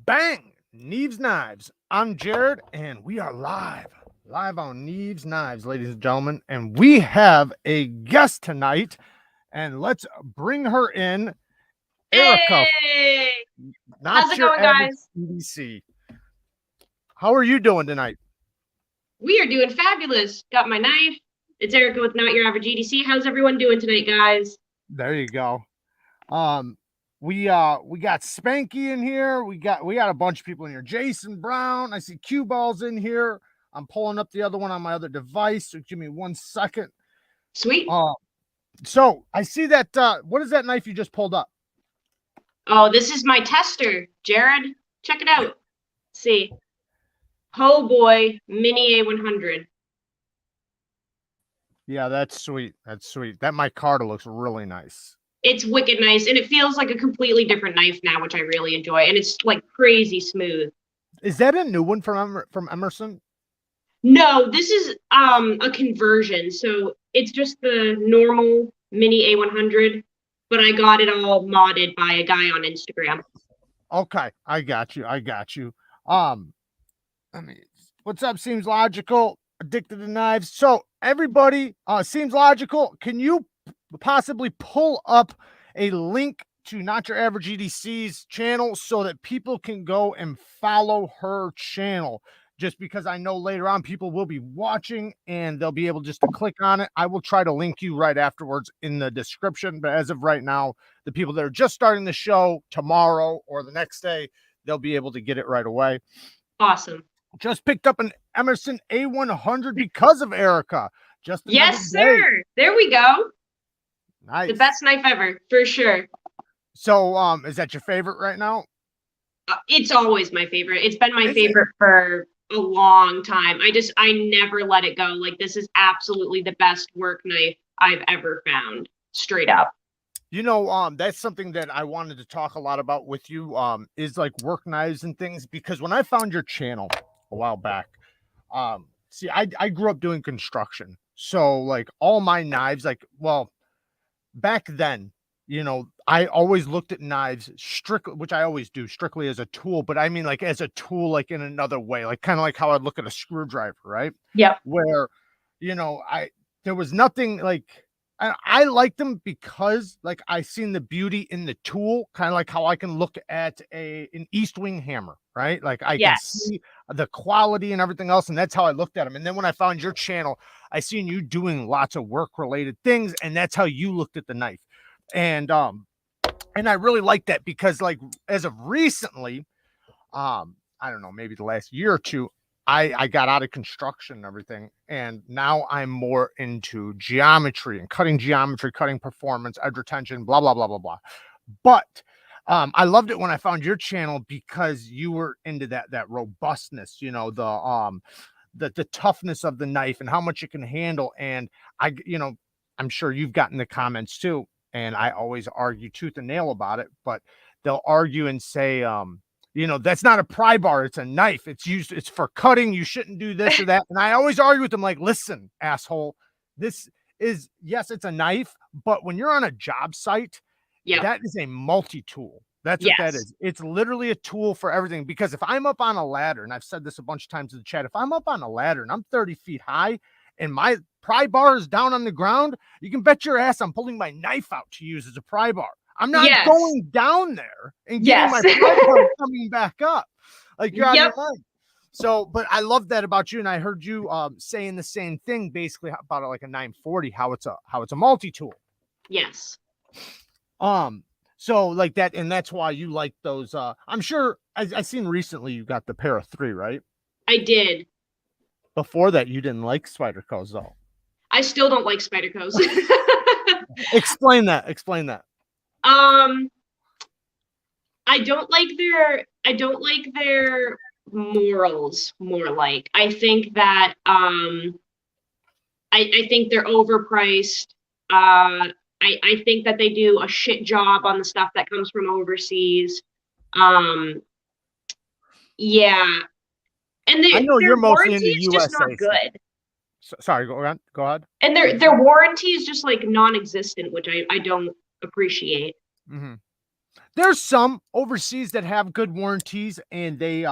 Bang! Neevesknives. I'm Jared, and we are live on Neevesknives, ladies and gentlemen. And we have a guest tonight, and let's bring her in. Erica. Hey! Not How's it your going, average guys? EDC. How are you doing tonight? We are doing fabulous. Got my knife. It's Erica with Not Your Average EDC. How's everyone doing tonight, guys? There you go. We got Spanky in here. We got a bunch of people in here. Jason Brown. I see Cue Balls in here. I'm pulling up the other one on my other device. So give me 1 second. Sweet. So I see that. What is that knife you just pulled up? Oh, this is my tester, Jared. Check it out. Let's see. Oh boy, Mini A100. Yeah, that's sweet. That's sweet. That micarta looks really nice. It's wicked nice, and it feels like a completely different knife now, which I really enjoy, and it's like crazy smooth. Is that a new one from Emerson? No, this is a conversion. So it's just the normal Mini A100, but I got it all modded by a guy on Instagram. Okay, I got you. I mean, what's up? Seems Logical, Addicted to Knives. So everybody, Seems Logical, can you possibly pull up a link to Not Your Average EDC's channel so that people can go and follow her channel? Just because I know later on people will be watching and they'll be able just to click on it. I will try to link you right afterwards in the description. But as of right now, the people that are just starting the show tomorrow or the next day, they'll be able to get it right away. Awesome. Just picked up an Emerson A100 because of Erica. Just yes, sir. There we go. Nice. The best knife ever, for sure. So, is that your favorite right now? It's always my favorite. It's been my favorite for a long time. I never let it go. Like, this is absolutely the best work knife I've ever found. Straight up. You know, that's something that I wanted to talk a lot about with you, is like work knives and things, because when I found your channel a while back, see, I grew up doing construction. So like all my knives, like, well, back then, you know, I always looked at knives strictly, which I always do, strictly as a tool, but I mean like as a tool, like in another way, like kind of like how I'd look at a screwdriver, right? Yeah. Where, you know, there was nothing like, I like them because like I seen the beauty in the tool, kind of like how I can look at an East Wing hammer, right? Like I can see the quality and everything else. And that's how I looked at them. And then when I found your channel, I seen you doing lots of work related things. And that's how you looked at the knife. And I really like that because like, as of recently, I don't know, maybe the last year or two, I got out of construction and everything. And now I'm more into geometry and cutting geometry, cutting performance, edge retention, blah, blah, blah, blah, blah. But I loved it when I found your channel because you were into that robustness, you know, the toughness of the knife and how much it can handle. And you know, I'm sure you've gotten the comments too. And I always argue tooth and nail about it, but they'll argue and say, you know, that's not a pry bar. It's a knife. It's for cutting. You shouldn't do this or that. And I always argue with them like, listen, asshole, this is, yes, it's a knife, but when you're on a job site, that is a multi-tool. That's what that is. It's literally a tool for everything. Because if I'm up on a ladder, and I've said this a bunch of times in the chat, if I'm up on a ladder and I'm 30 feet high and my pry bar is down on the ground, you can bet your ass I'm pulling my knife out to use as a pry bar. I'm not going down there and getting my pry bar coming back up. Like you're out of your mind. So, but I love that about you. And I heard you saying the same thing basically about like a 940, how it's a multi-tool. Yes. So like that, and that's why you like those. I'm sure I seen recently you got the pair of 3, right? I did. Before that, you didn't like Spydercos though. I still don't like Spydercos. Explain that. I don't like their morals, more like. I think that I think they're overpriced. I think that they do a shit job on the stuff that comes from overseas. Yeah. And I know you're mostly in the USA. Just not good. Sorry, go ahead. And their warranty is just like non-existent, which I don't appreciate. Mm-hmm. There's some overseas that have good warranties, and they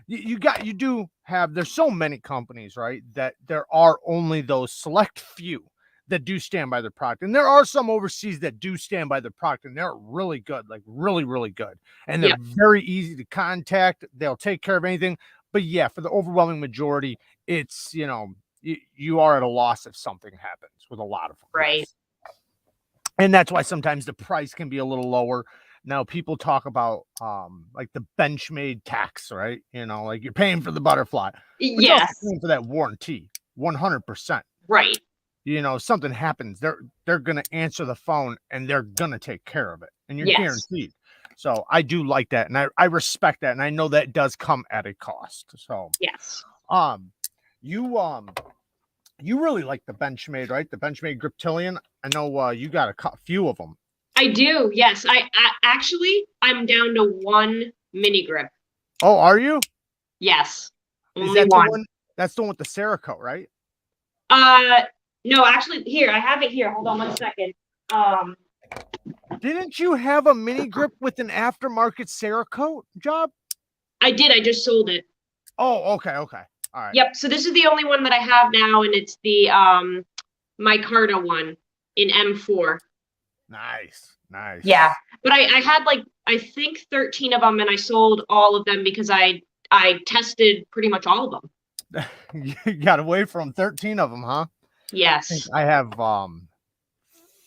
you do have, there's so many companies, right, that there are only those select few that do stand by their product. And there are some overseas that do stand by their product, and they're really good, like really, really good. And they're Yep. very easy to contact. They'll take care of anything. But yeah, for the overwhelming majority, it's, you are at a loss if something happens with a lot of them. Right. Yes. And that's why sometimes the price can be a little lower. Now people talk about like the Benchmade tax, right? Like you're paying for the butterfly. But you're also Yes. paying for that warranty, 100%. Right. Something happens, they're gonna answer the phone and they're gonna take care of it, and you're Yes. guaranteed. So I do like that, and I respect that, and I know that does come at a cost. So Yes. You really like the Benchmade, right? The Benchmade Griptilian. I know you got a few of them. I do. Yes. I actually, I'm down to one mini grip. Oh, are you? Yes. Is Only that one. the one? That's the one with the Cerakote, right? No, actually, here, I have it here. Hold on one second. Didn't you have a mini grip with an aftermarket Cerakote job? I did. I just sold it. Oh, okay. All right. Yep. So this is the only one that I have now, and it's the micarta one in M4. Nice. Yeah. But I had like, I think 13 of them, and I sold all of them because I tested pretty much all of them. You got away from 13 of them, huh? Yes. I have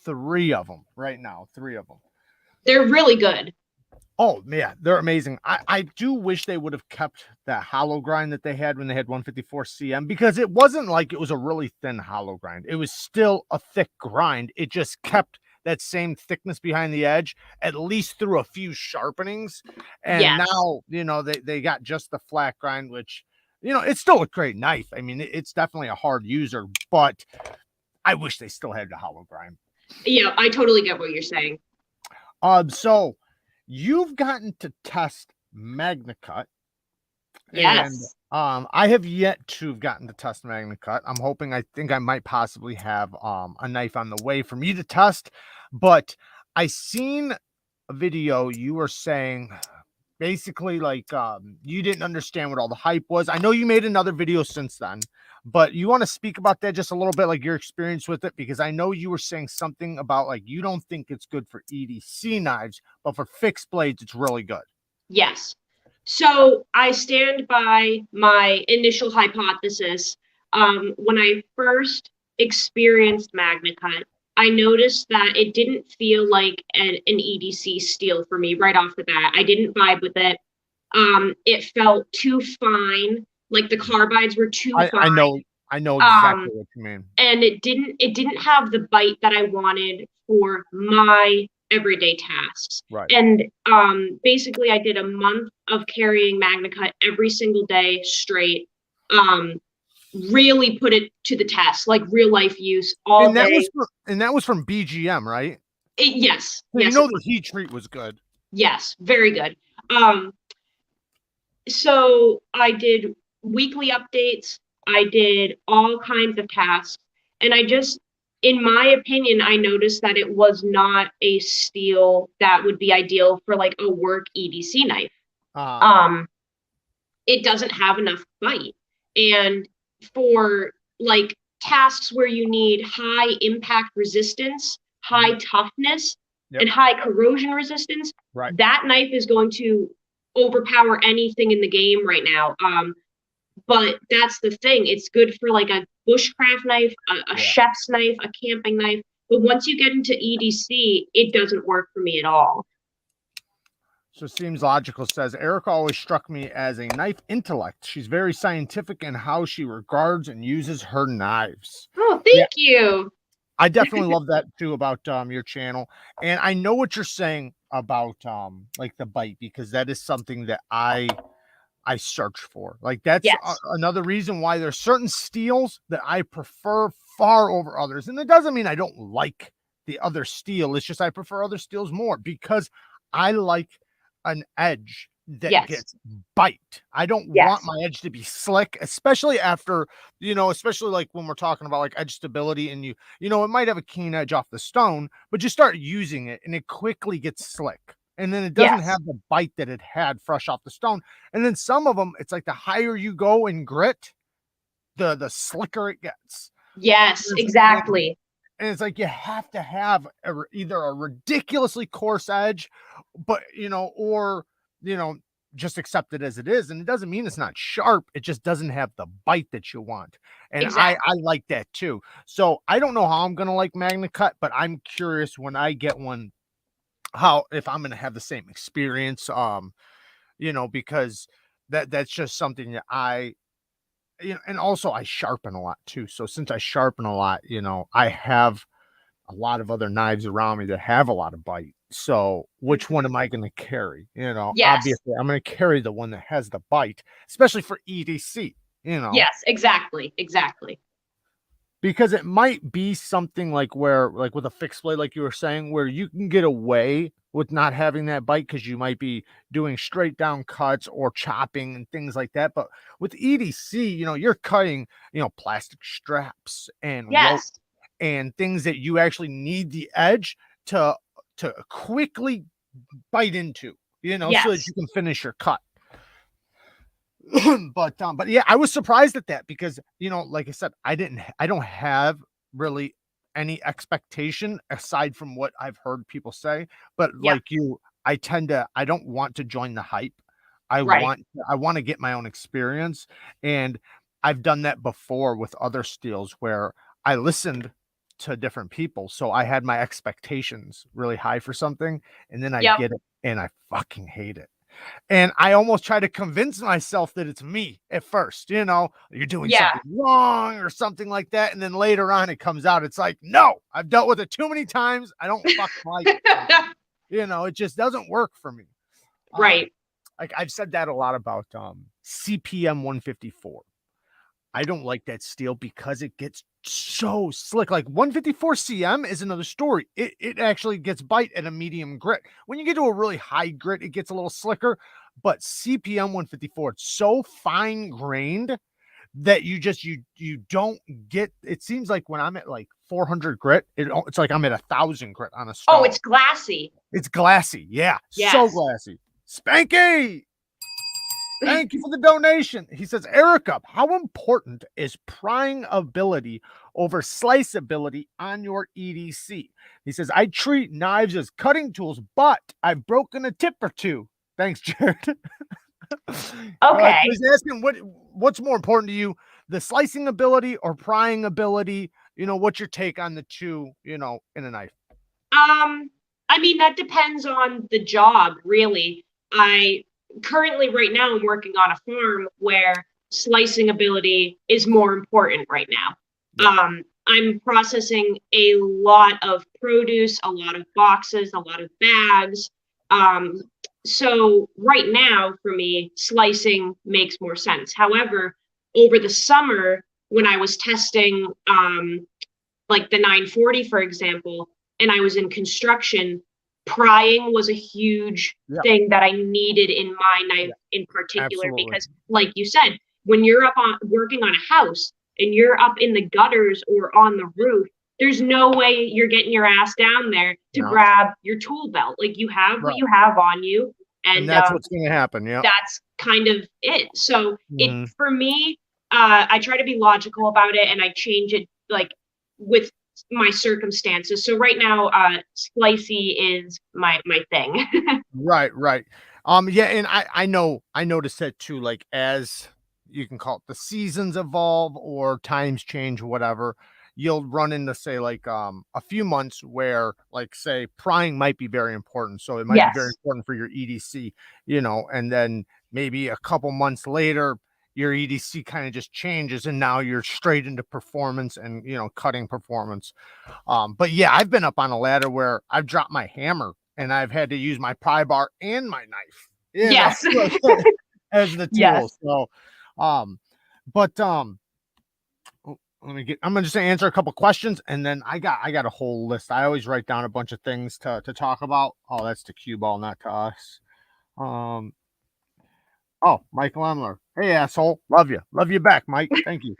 3 of them right now. 3 of them. They're really good. Oh, yeah, they're amazing. I do wish they would have kept that hollow grind that they had when they had 154 CM, because it wasn't like it was a really thin hollow grind. It was still a thick grind. It just kept that same thickness behind the edge, at least through a few sharpenings. And Yes. now, they got just the flat grind, which, it's still a great knife. I mean, it's definitely a hard user, but I wish they still had the hollow grind. Yeah, I totally get what you're saying. So you've gotten to test MagnaCut. Yes. And I have yet to have gotten to test MagnaCut. I think I might possibly have a knife on the way for me to test, but I seen a video you were saying basically like you didn't understand what all the hype was. I know you made another video since then, but you want to speak about that just a little bit, like your experience with it, because I know you were saying something about like you don't think it's good for EDC knives, but for fixed blades it's really good. Yes. So I stand by my initial hypothesis. When I first experienced MagnaCut, I noticed that it didn't feel like an EDC steel for me right off the bat. I didn't vibe with it. It felt too fine, like the carbides were too fine. I know exactly what you mean. And it didn't have the bite that I wanted for my everyday tasks. Right. And basically I did a month of carrying MagnaCut every single day straight. Really put it to the test, like real life use all day. And that was from BGM, right? Yes. So yes. The heat treat was good. Yes, very good. So I did weekly updates. I did all kinds of tasks. And in my opinion, I noticed that it was not a steel that would be ideal for like a work EDC knife. It doesn't have enough bite. And for like tasks where you need high impact resistance, high toughness, and high corrosion resistance, that knife is going to overpower anything in the game right now. But that's the thing. It's good for like a bushcraft knife, a chef's knife, a camping knife. But once you get into EDC, it doesn't work for me at all. So Seems Logical says, Erica always struck me as a knife intellect. She's very scientific in how she regards and uses her knives. Oh, thank you. I definitely love that too about your channel. And I know what you're saying about like the bite, because that is something that I search for. Like that's another reason why there's certain steels that I prefer far over others. And it doesn't mean I don't like the other steel. It's just I prefer other steels more because I like an edge that gets bite. I don't want my edge to be slick, especially after, especially like when we're talking about like edge stability and it might have a keen edge off the stone, but you start using it and it quickly gets slick. and then it doesn't Yes. have the bite that it had fresh off the stone. And then some of them, it's like the higher you go in grit, the slicker it gets. Yes, exactly. And it's like you have to have either a ridiculously coarse edge, but or just accept it as it is. And it doesn't mean it's not sharp. It just doesn't have the bite that you want. And I Exactly. like that too. So I don't know how I'm gonna like MagnaCut, but I'm curious when I get one, how if I'm gonna have the same experience. Because that's just something that and also I sharpen a lot too. So since I sharpen a lot, I have a lot of other knives around me that have a lot of bite. So which one am I going to carry? Yes. Obviously I'm going to carry the one that has the bite, especially for EDC, Yes, exactly. Exactly. because it might be something like where, like with a fixed blade, like you were saying, where you can get away with not having that bite because you might be doing straight down cuts or chopping and things like that. But with EDC, you're cutting, plastic straps and rope Yes. and things that you actually need the edge to quickly bite into, so that Yes. you can finish your cut. But yeah, I was surprised at that because like I said, I don't have really any expectation aside from what I've heard people say. But Yep. like you, I don't want to join the hype. Right. I want to get my own experience. And I've done that before with other steels where I listened to different people. So I had my expectations really high for something, and then I Yep. get it and I fucking hate it. And I almost try to convince myself that it's me at first, you're doing Yeah. something wrong or something like that. And then later on it comes out, it's like, no, I've dealt with it too many times. I don't fucking like it. It just doesn't work for me. Right. Like I've said that a lot about CPM 154. I don't like that steel because it gets so slick. Like 154 CM is another story. It actually gets bite at a medium grit. When you get to a really high grit, it gets a little slicker. But CPM 154, it's so fine grained that you don't get. It seems like when I'm at like 400 grit, it's like I'm at 1,000 grit on a Oh, stone. it's glassy. It's glassy, yeah, so Yes. glassy. Spanky. Thank you for the donation. He says, Erica, how important is prying ability over slice ability on your EDC? He says, I treat knives as cutting tools, but I've broken a tip or two. Thanks, Jared. Okay. He's asking what's more important to you, the slicing ability or prying ability? What's your take on the two, in a knife? I mean, that depends on the job, really. I currently, right now, I'm working on a farm where slicing ability is more important right now. Yeah. I'm processing a lot of produce, a lot of boxes, a lot of bags. So right now, for me, slicing makes more sense. However, over the summer, when I was testing, like the 940, for example, and I was in construction, prying was a huge Yeah. thing that I needed in my knife in particular, Absolutely. because like you said, when you're up on working on a house and you're up in the gutters or on the roof, there's no way you're getting your ass down there to No. grab your tool belt. Like you have what Right. you have on you, And and that's what's going to happen. Yeah. that's kind of it. So it Mhm. for me, I try to be logical about it and I change it like with my circumstances. So right now, slicey is my thing. Right. Yeah, and I noticed that too, like as you can call it, the seasons evolve or times change, whatever, you'll run into say like a few months where like say prying might be very important. So it might be very Yes. important for your EDC, and then maybe a couple months later your EDC kind of just changes and now you're straight into performance and cutting performance. But yeah, I've been up on a ladder where I've dropped my hammer and I've had to use my pry bar and my knife, Yes. as the tool. Yes. So, but I'm gonna just answer a couple questions and then I got a whole list. I always write down a bunch of things to talk about. Oh, that's to cue ball, not to us. Oh, Michael Emler. Hey, asshole. Love you. Love you back, Mike. Thank you.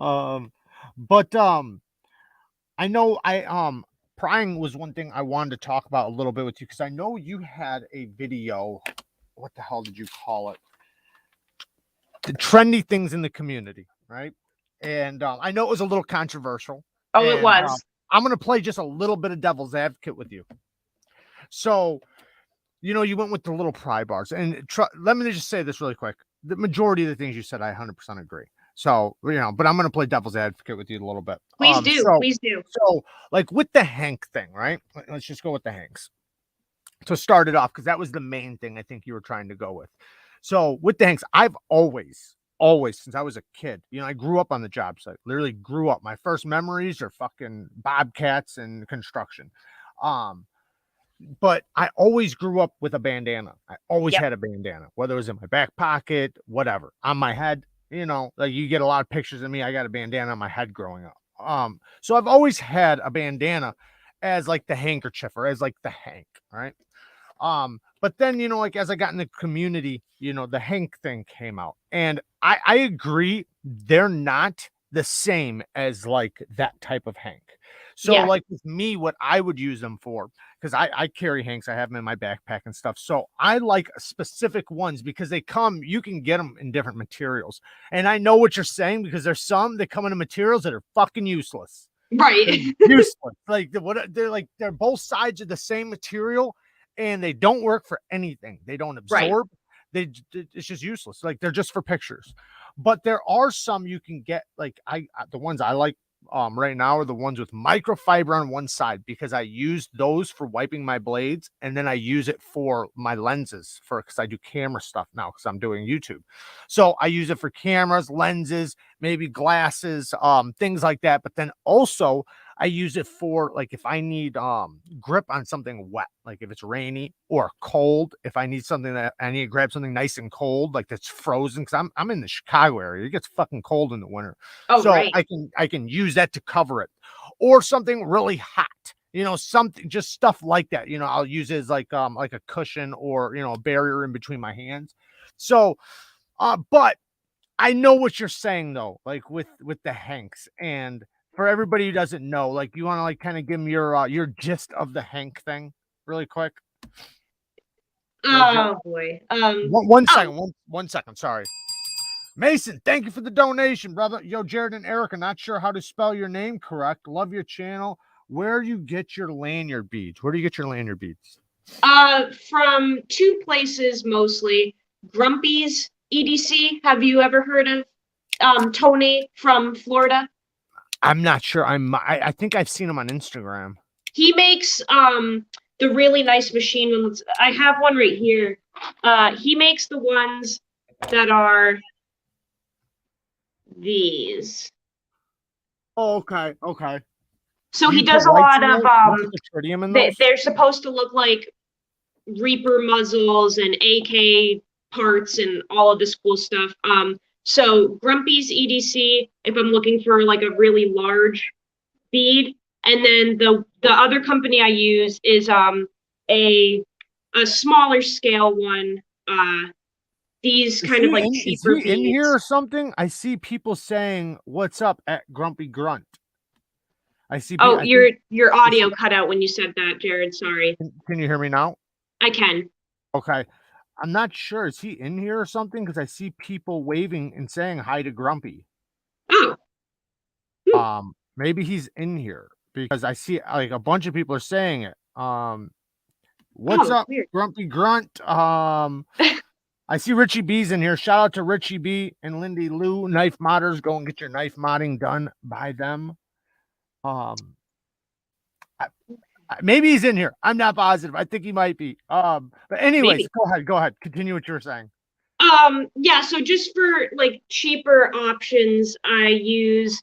Um, but I know prying was one thing I wanted to talk about a little bit with you, because I know you had a video. What the hell did you call it? The trendy things in the community, right? And I know it was a little controversial. Oh, it and was. I'm going to play just a little bit of devil's advocate with you. So, you went with the little pry bars, and let me just say this really quick. The majority of the things you said, I 100% agree. So, but I'm going to play devil's advocate with you a little bit. Please do. Please do. So, like with the Hank thing, right? Let's just go with the Hanks to start it off, because that was the main thing I think you were trying to go with. So with the Hanks, I've always, since I was a kid, I grew up on the job site, literally grew up. My first memories are fucking bobcats and construction. But I always grew up with a bandana. I always had a bandana, whether it was in my back pocket, whatever, on my head. Like you get a lot of pictures of me. I got a bandana on my head growing up. So I've always had a bandana as like the handkerchief, or as like the Hank, right? But then, like as I got in the community, the Hank thing came out, and I agree, they're not the same as like that type of Hank. So like with me, what I would use them for, because I carry Hanks, I have them in my backpack and stuff. So I like specific ones, because you can get them in different materials. And I know what you're saying, because there's some that come in materials that are fucking useless. Right. Useless. Like they're both sides of the same material, and they don't work for anything. They don't absorb. Right. It's just useless. Like they're just for pictures. But there are some you can get, like the ones I like right now are the ones with microfiber on one side, because I use those for wiping my blades, and then I use it for my lenses because I do camera stuff now, because I'm doing YouTube. So I use it for cameras, lenses, maybe glasses, things like that. But then also I use it for, like, if I need grip on something wet, like if it's rainy or cold, if I need something that I need to grab something nice and cold, like that's frozen, because I'm in the Chicago area. It gets fucking cold in the winter. Oh, so right. I can use that to cover it, or something really hot, something, just stuff like that. I'll use it as like a cushion, or a barrier in between my hands. So but I know what you're saying though, like with the Hanks. And for everybody who doesn't know, like, you want to like kind of give them your gist of the Hank thing really quick. Oh boy. One second. One second. Sorry. Mason, thank you for the donation, brother. Yo, Jared and Erica, not sure how to spell your name correct. Love your channel. Where do you get your lanyard beads? Where do you get your lanyard beads? From two places mostly. Grumpy's EDC. Have you ever heard of Tony from Florida? I'm not sure. I think I've seen him on Instagram. He makes the really nice machine ones. I have one right here. He makes the ones that are these. Oh, okay. So he does a lot of they're supposed to look like Reaper muzzles and AK parts and all of this cool stuff. So Grumpy's EDC, if I'm looking for like a really large bead, and then the other company I use is a smaller scale one. These kind of like cheaper beads. In here or something? I see people saying "What's up" at Grumpy Grunt. I see. Oh, your audio cut out when you said that, Jared. Sorry. Can you hear me now? I can. Okay. I'm not sure. Is he in here or something? Because I see people waving and saying hi to Grumpy. Oh. Maybe he's in here, because I see like a bunch of people are saying it. What's up, weird. Grumpy Grunt? I see Richie B's in here. Shout out to Richie B and Lindy Lou, Knife Modders. Go and get your knife modding done by them. Maybe he's in here. I'm not positive. I think he might be. But anyways, maybe. Go ahead. Continue what you were saying. Yeah, so just for like cheaper options, I use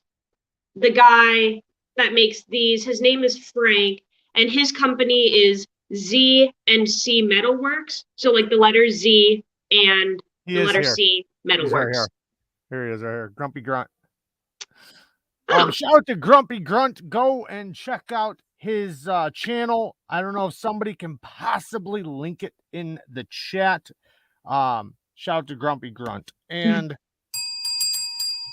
the guy that makes these. His name is Frank, and his company is Z and C Metalworks. So like the letter Z and the letter C Metalworks. Here he is, right here. Grumpy Grunt. Shout out to Grumpy Grunt. Go and check out his channel. I don't know if somebody can possibly link it in the chat. Shout out to Grumpy Grunt. And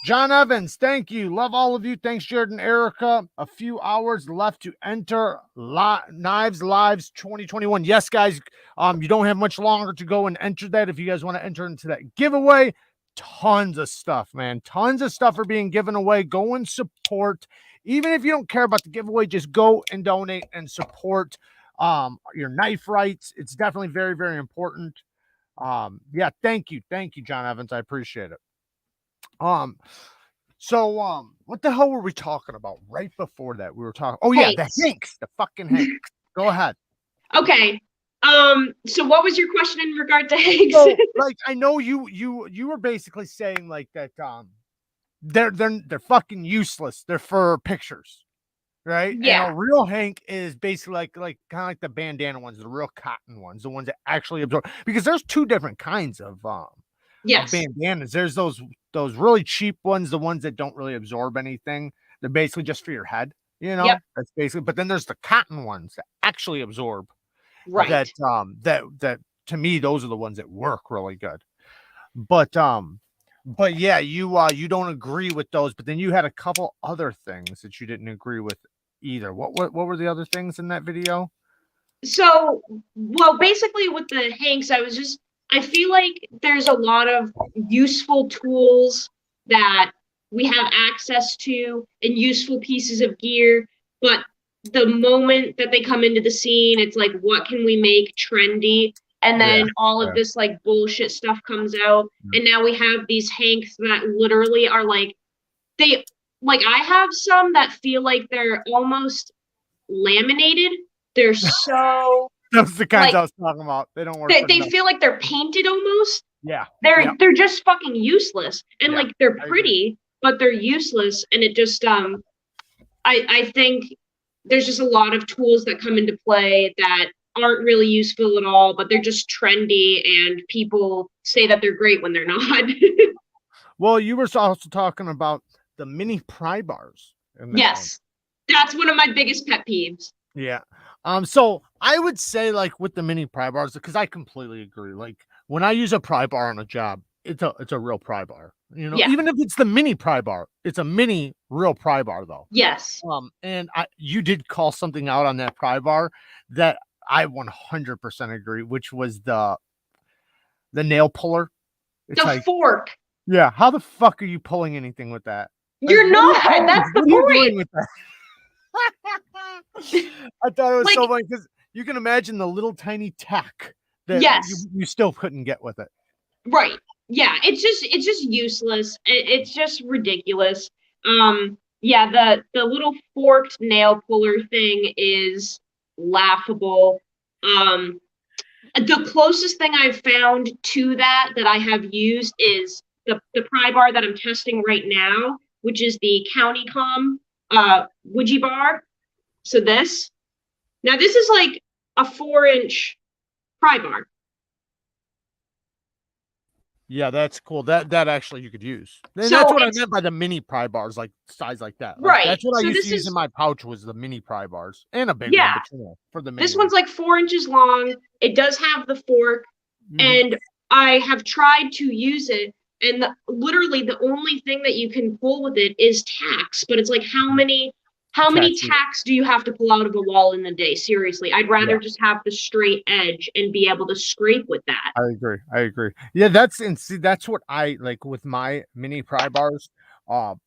John Evans, thank you. Love all of you. Thanks, Jared and Erica. A few hours left to enter Knives Lives 2021. Yes, guys, you don't have much longer to go and enter that. If you guys want to enter into that giveaway, tons of stuff, man. Tons of stuff are being given away. Go and support. Even if you don't care about the giveaway, just go and donate and support your knife rights. It's definitely very, very important. Yeah, thank you, John Evans. I appreciate it. So what the hell were we talking about right before that? We were talking, oh yeah, Hanks. the Hanks, the fucking Hanks. Go ahead. Okay. So what was your question in regard to Hanks? So, like, I know you were basically saying like that they're fucking useless. They're for pictures. Right? Yeah. And a real Hank is basically like kind of like the bandana ones, the real cotton ones, the ones that actually absorb, because there's two different kinds of Yes. bandanas. There's those really cheap ones, the ones that don't really absorb anything. They're basically just for your head, you know. Yep. That's basically. But then there's the cotton ones that actually absorb. Right. That to me, those are the ones that work really good. But yeah, you don't agree with those. But then you had a couple other things that you didn't agree with either. What were the other things in that video? So, well, basically with the Hanks, I feel like there's a lot of useful tools that we have access to and useful pieces of gear, but the moment that they come into the scene, it's like, what can we make trendy? And then all of this like bullshit stuff comes out, and now we have these Hanks that literally are like, I have some that feel like they're almost laminated. They're so Those are the kinds I was talking about. They don't work. They feel like they're painted almost. Yeah. They're just fucking useless. And like they're pretty, but they're useless. And it just I think there's just a lot of tools that come into play that aren't really useful at all, but they're just trendy and people say that they're great when they're not. Well, you were also talking about the mini pry bars. Yes. That's one of my biggest pet peeves. Yeah. So I would say, like, with the mini pry bars, because I completely agree. Like, when I use a pry bar on a job, it's a real pry bar. You know, even if it's the mini pry bar, it's a mini real pry bar though. Yes. And you did call something out on that pry bar that I 100% agree, which was the nail puller. It's the fork. Yeah. How the fuck are you pulling anything with that? You're not. That's the point. With that? I thought it was so funny because you can imagine the little tiny tack that you still couldn't get with it. Right. Yeah. It's just useless. It's just ridiculous. Yeah. The little forked nail puller thing is laughable. The closest thing I've found to that I have used is the pry bar that I'm testing right now, which is the CountyCom Ouija bar. So this is like a 4-inch pry bar. Yeah, that's cool. That actually you could use. And that's what I meant by the mini pry bars, like size like that. Like, right. That's what I used to use in my pouch, was the mini pry bars and a big one. But, for the mini this one's like 4 inches long. It does have the fork, and I have tried to use it. And literally the only thing that you can pull with it is tacks. But it's like, how many tacks do you have to pull out of a wall in a day? Seriously, I'd rather just have the straight edge and be able to scrape with that. I agree. Yeah, that's what I like with my mini pry bars.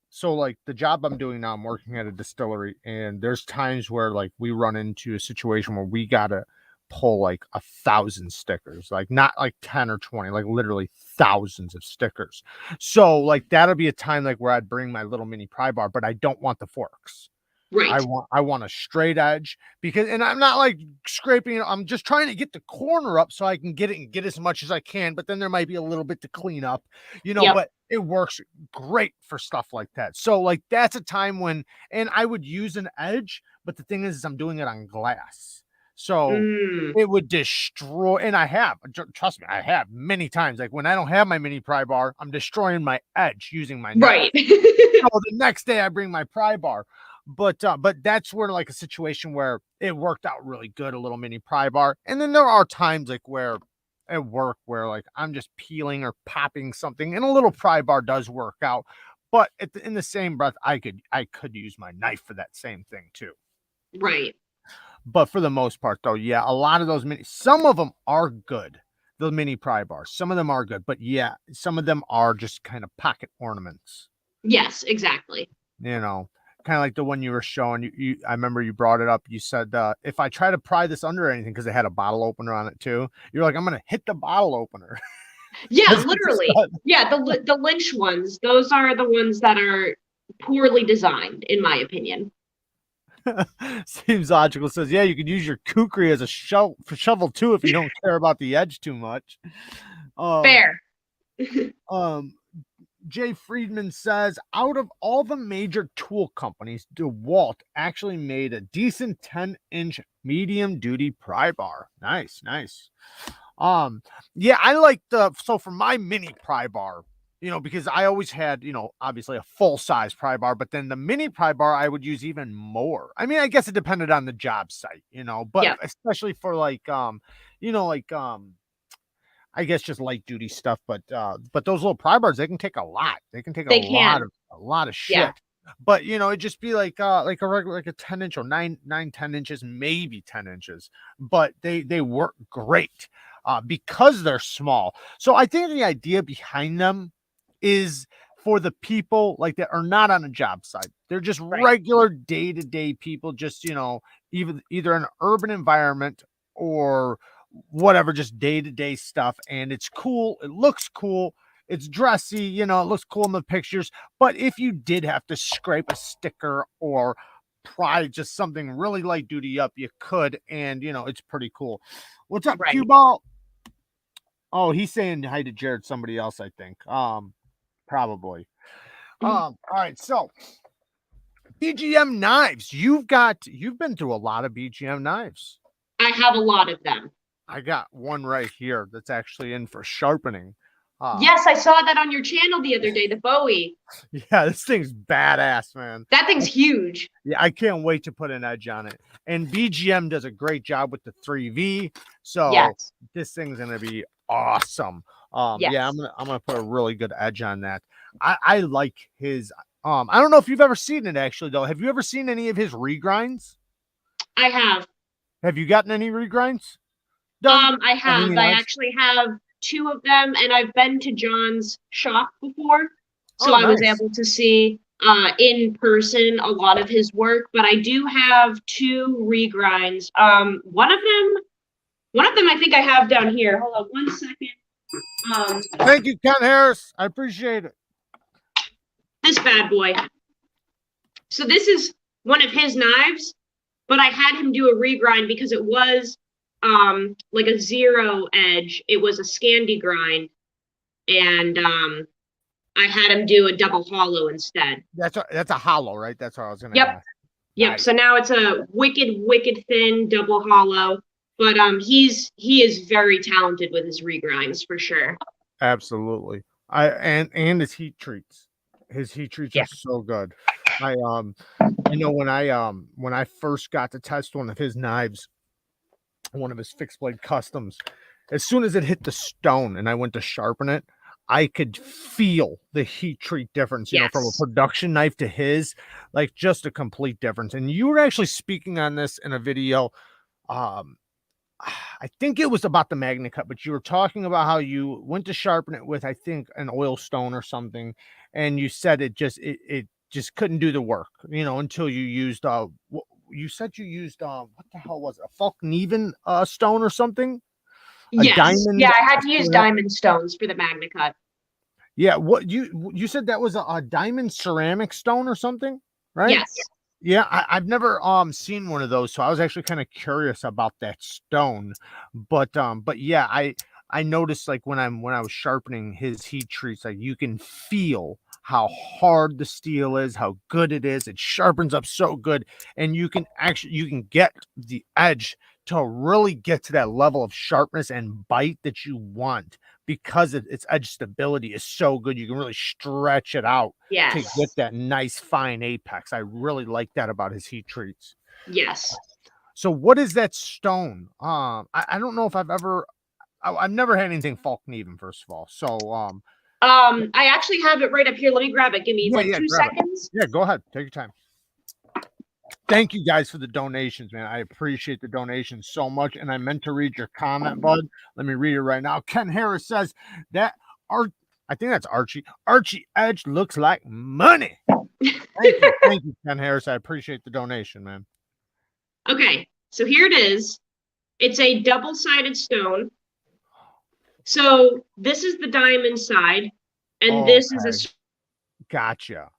So like the job I'm doing now, I'm working at a distillery, and there's times where like we run into a situation where we gotta pull like 1,000 stickers, like not like 10 or 20, like literally thousands of stickers. So like that'll be a time like where I'd bring my little mini pry bar, but I don't want the forks. Right. I want a straight edge, because, and I'm not like scraping it. I'm just trying to get the corner up so I can get it and get as much as I can. But then there might be a little bit to clean up, you know, but it works great for stuff like that. So like, that's a time when, and I would use an edge, but the thing is I'm doing it on glass. So it would destroy, and I have, trust me, I have many times, like when I don't have my mini pry bar, I'm destroying my edge using my knife. Right. So the next day I bring my pry bar. But that's where like a situation where it worked out really good, a little mini pry bar. And then there are times like where at work where like I'm just peeling or popping something, and a little pry bar does work out. But in the same breath, I could use my knife for that same thing too. Right. But for the most part, though, yeah, a lot of those some of them are good. The mini pry bars, some of them are good, but yeah, some of them are just kind of pocket ornaments. Yes, exactly. You know, kind of like the one you were showing. I remember you brought it up. You said if I try to pry this under anything, because it had a bottle opener on it too, you're like, I'm gonna hit the bottle opener. Yeah, literally. Yeah, the Lynch ones, those are the ones that are poorly designed, in my opinion. Seems logical. Says, yeah, you could use your kukri as a shovel too if you don't care about the edge too much. Fair. Jay Friedman says, out of all the major tool companies, DeWalt actually made a decent 10-inch medium duty pry bar. Nice, nice. Yeah, I like so for my mini pry bar, because I always had, obviously a full size pry bar, but then the mini pry bar I would use even more. I mean, I guess it depended on the job site, but especially for like I guess just light duty stuff, but those little pry bars, they can take a lot. They can take a lot of shit. Yeah. But it'd just be like a regular, like a 10-inch or 10 inches, maybe 10 inches. But they work great because they're small. So I think the idea behind them is for the people like that are not on a job site. They're just regular day-to-day people, just either an urban environment or whatever, just day-to-day stuff. And it's cool, it looks cool, it's dressy, it looks cool in the pictures. But if you did have to scrape a sticker or pry just something really light duty up, you could, and it's pretty cool. What's up, Cue Ball? Oh, he's saying hi to Jared, somebody else, I think. Probably. All right, so BGM knives. You've been through a lot of BGM knives. I have a lot of them. I got one right here that's actually in for sharpening. Yes, I saw that on your channel the other day, the Bowie. Yeah, this thing's badass, man. That thing's huge. Yeah, I can't wait to put an edge on it. And BGM does a great job with the 3V. So this thing's gonna be awesome. Yeah, I'm gonna put a really good edge on that. I like his I don't know if you've ever seen it actually though. Have you ever seen any of his regrinds? I have. Have you gotten any regrinds? I have. I actually have 2 of them, and I've been to John's shop before, so I was able to see in person a lot of his work. But I do have 2 regrinds. One of them I think I have down here. Hold on 1 second. Thank you, Ken Harris. I appreciate it. This bad boy. So this is one of his knives, but I had him do a regrind because it was like a 0 edge. It was a Scandi grind, and I had him do a double hollow instead. That's a hollow, right? That's what I was gonna ask. Yep. Nice. So now it's a wicked thin double hollow, but he is very talented with his regrinds for sure. Absolutely. And his heat treats. His heat treats are so good. When I first got to test one of his knives, one of his fixed blade customs, as soon as it hit the stone and I went to sharpen it, I could feel the heat treat difference, from a production knife to his, like just a complete difference. And you were actually speaking on this in a video. I think it was about the MagnaCut, but you were talking about how you went to sharpen it with, I think, an oil stone or something. And you said it just just couldn't do the work, until you used, you said you used what the hell was it? A Falkneven stone or something? Yes. Diamond, I had to use diamond stones for the MagnaCut. Yeah, what you said that was a diamond ceramic stone or something, right? Yes. Yeah, I've never seen one of those, so I was actually kind of curious about that stone. But yeah, I noticed like when I was sharpening his heat treats, like you can feel how hard the steel is, how good it is. It sharpens up so good, and you can get the edge to really get to that level of sharpness and bite that you want, because its edge stability is so good. You can really stretch it out to get that nice fine apex. I really like that about his heat treats. Yes. So what is that stone? I don't know if I've never had anything Falkneven, first of all. So I actually have it right up here. Let me grab it. Give me like 2 grab it. seconds. Yeah, go ahead. Take your time. Thank you guys for the donations, man. I appreciate the donations so much. And I meant to read your comment, bud. Let me read it right now. Ken Harris says that I think that's Archie. Archie Edge looks like money. Thank you, Ken Harris. I appreciate the donation, man. Okay, so here it is. It's a double-sided stone. So this is the diamond side, and this is a. Gotcha.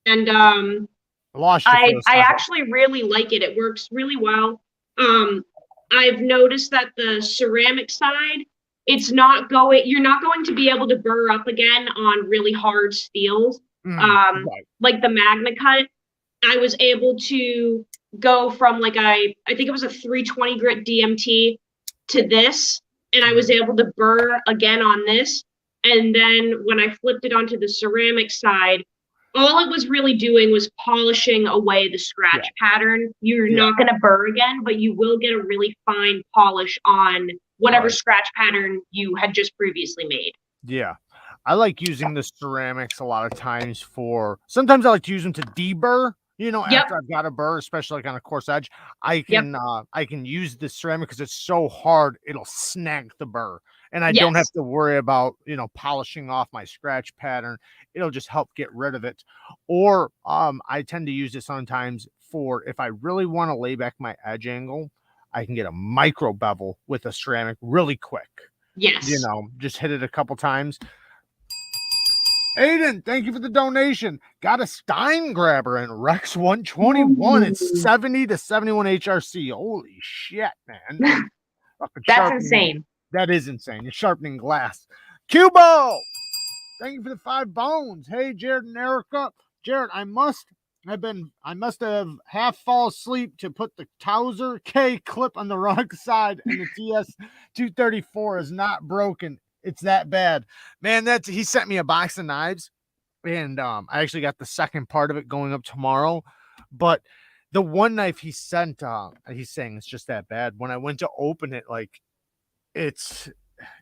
And Lost you for a I second. actually really like it. It works really well. I've noticed that the ceramic side, you're not going to be able to burr up again on really hard steels. Right. Like the MagnaCut, I was able to go from like I think it was a 320 grit DMT to this, and I was able to burr again on this. And then when I flipped it onto the ceramic side, all it was really doing was polishing away the scratch pattern. You're not going to burr again, but you will get a really fine polish on whatever scratch pattern you had just previously made. Yeah. I like using the ceramics a lot of times sometimes I like to use them to deburr, after I've got a burr, especially like on a coarse edge. I can use the ceramic because it's so hard, it'll snag the burr. And I don't have to worry about, polishing off my scratch pattern. It'll just help get rid of it. Or I tend to use it sometimes for if I really want to lay back my edge angle, I can get a micro bevel with a ceramic really quick. Yes. Just hit it a couple times. Aiden, thank you for the donation. Got a Stein grabber in Rex 121. It's 70 to 71 HRC. Holy shit, man. That's insane. That is insane. You're sharpening glass. Cubo, thank you for the 5 bones. Hey, Jared and Erica. Jared, I must have half fall asleep to put the Towser K clip on the wrong side, and the TS 234 is not broken. It's that bad, man. He sent me a box of knives, and I actually got the second part of it going up tomorrow. But the one knife he sent, he's saying it's just that bad. When I went to open it, like it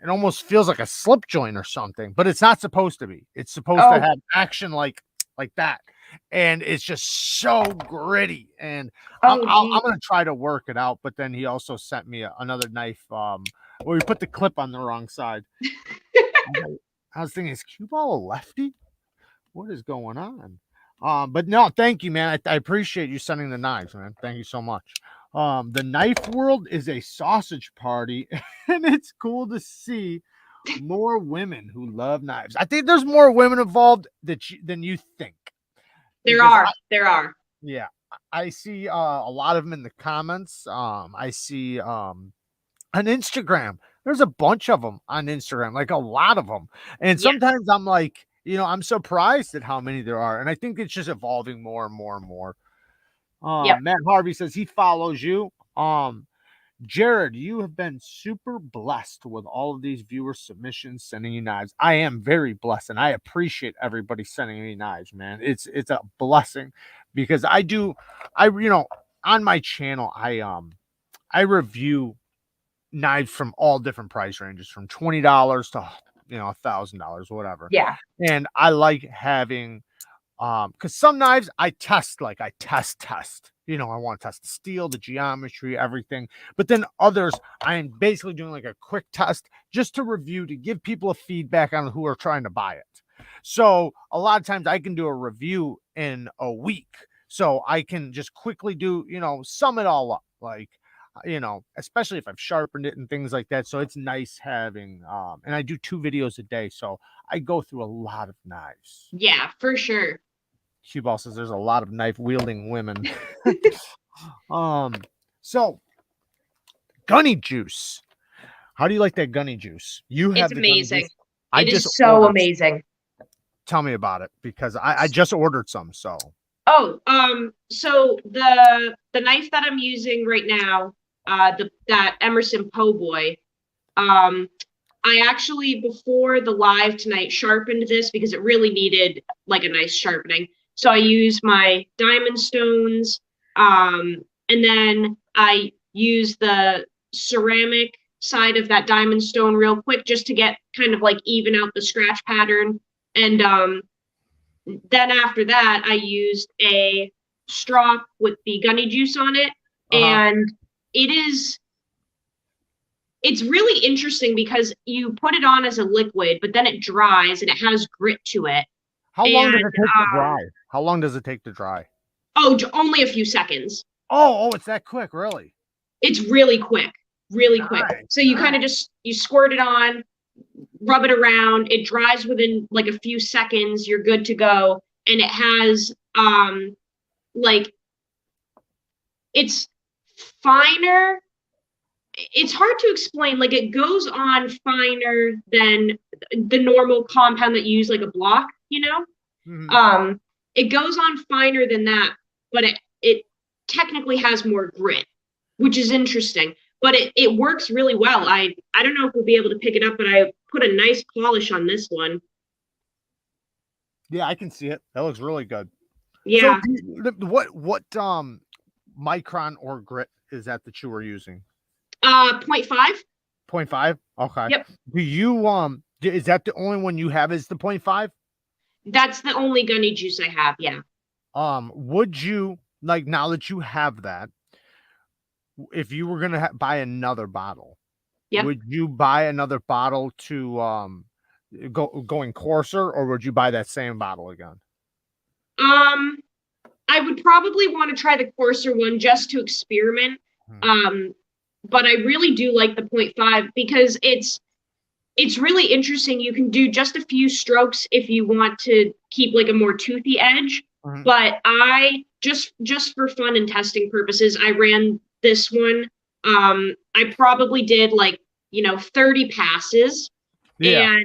almost feels like a slip joint or something, but it's not supposed to be. It's supposed to have action like that, and it's just so gritty. And I'm gonna try to work it out. But then he also sent me another knife. Where we put the clip on the wrong side. I was thinking, is cue ball a lefty? What is going on? But no, thank you, man. I appreciate you sending the knives, man. Thank you so much. The knife world is a sausage party, and it's cool to see more women who love knives. I think there's more women involved than you think. There are. Yeah, I see a lot of them in the comments. I see on Instagram, there's a bunch of them on Instagram, like a lot of them. And sometimes I'm like, I'm surprised at how many there are. And I think it's just evolving more and more and more. Matt Harvey says he follows you. Jared, you have been super blessed with all of these viewer submissions, sending you knives. I am very blessed, and I appreciate everybody sending me knives, man. It's a blessing because on my channel, I review knives from all different price ranges, from $20 to $1,000, whatever. Yeah. And I like having because some knives I test. I want to test the steel, the geometry, everything. But then others I am basically doing like a quick test just to review, to give people a feedback on who are trying to buy it. So a lot of times I can do a review in a week, so I can just quickly do sum it all up, especially if I've sharpened it and things like that. So it's nice having, and I do 2 videos a day. So I go through a lot of knives. Yeah, for sure. Cue Ball says there's a lot of knife wielding women. So Gunny Juice. How do you like that Gunny Juice? It's amazing. It is so amazing. Tell me about it, because I just ordered some. So so the knife that I'm using right now, that Emerson Po Boy, I actually, before the live tonight, sharpened this because it really needed like a nice sharpening. So I used my diamond stones, and then I used the ceramic side of that diamond stone real quick just to get kind of like even out the scratch pattern. And then after that, I used a straw with the gunny juice on it. And it's really interesting because you put it on as a liquid, but then it dries and it has grit to it. How long does it take to dry? How long does it take to dry? Oh, only a few seconds. Oh, it's that quick, really? It's really quick, really quick. So you kind of just, you squirt it on, rub it around, it dries within like a few seconds, you're good to go. And it has, like, it's finer. It's hard to explain. Like, it goes on finer than the normal compound that you use, like a block, you know? Mm-hmm. It goes on finer than that, but it technically has more grit, which is interesting. But it works really well. I don't know if we'll be able to pick it up, but I put a nice polish on this one. Yeah, I can see it. That looks really good. Yeah. So what micron or grit is that you were using? 0.5. 0.5? Okay. Yep. Do you is that the only one you have is the 0.5? That's the only gunny juice I have, yeah. Would you, like, now that you have that, if you were gonna buy another bottle, Yep. would you buy another bottle to going coarser, or would you buy that same bottle again? I would probably want to try the coarser one just to experiment. But I really do like the 0.5 because it's really interesting. You can do just a few strokes if you want to keep like a more toothy edge. But I just for fun and testing purposes, I ran this one. I probably did like, 30 passes. Yeah.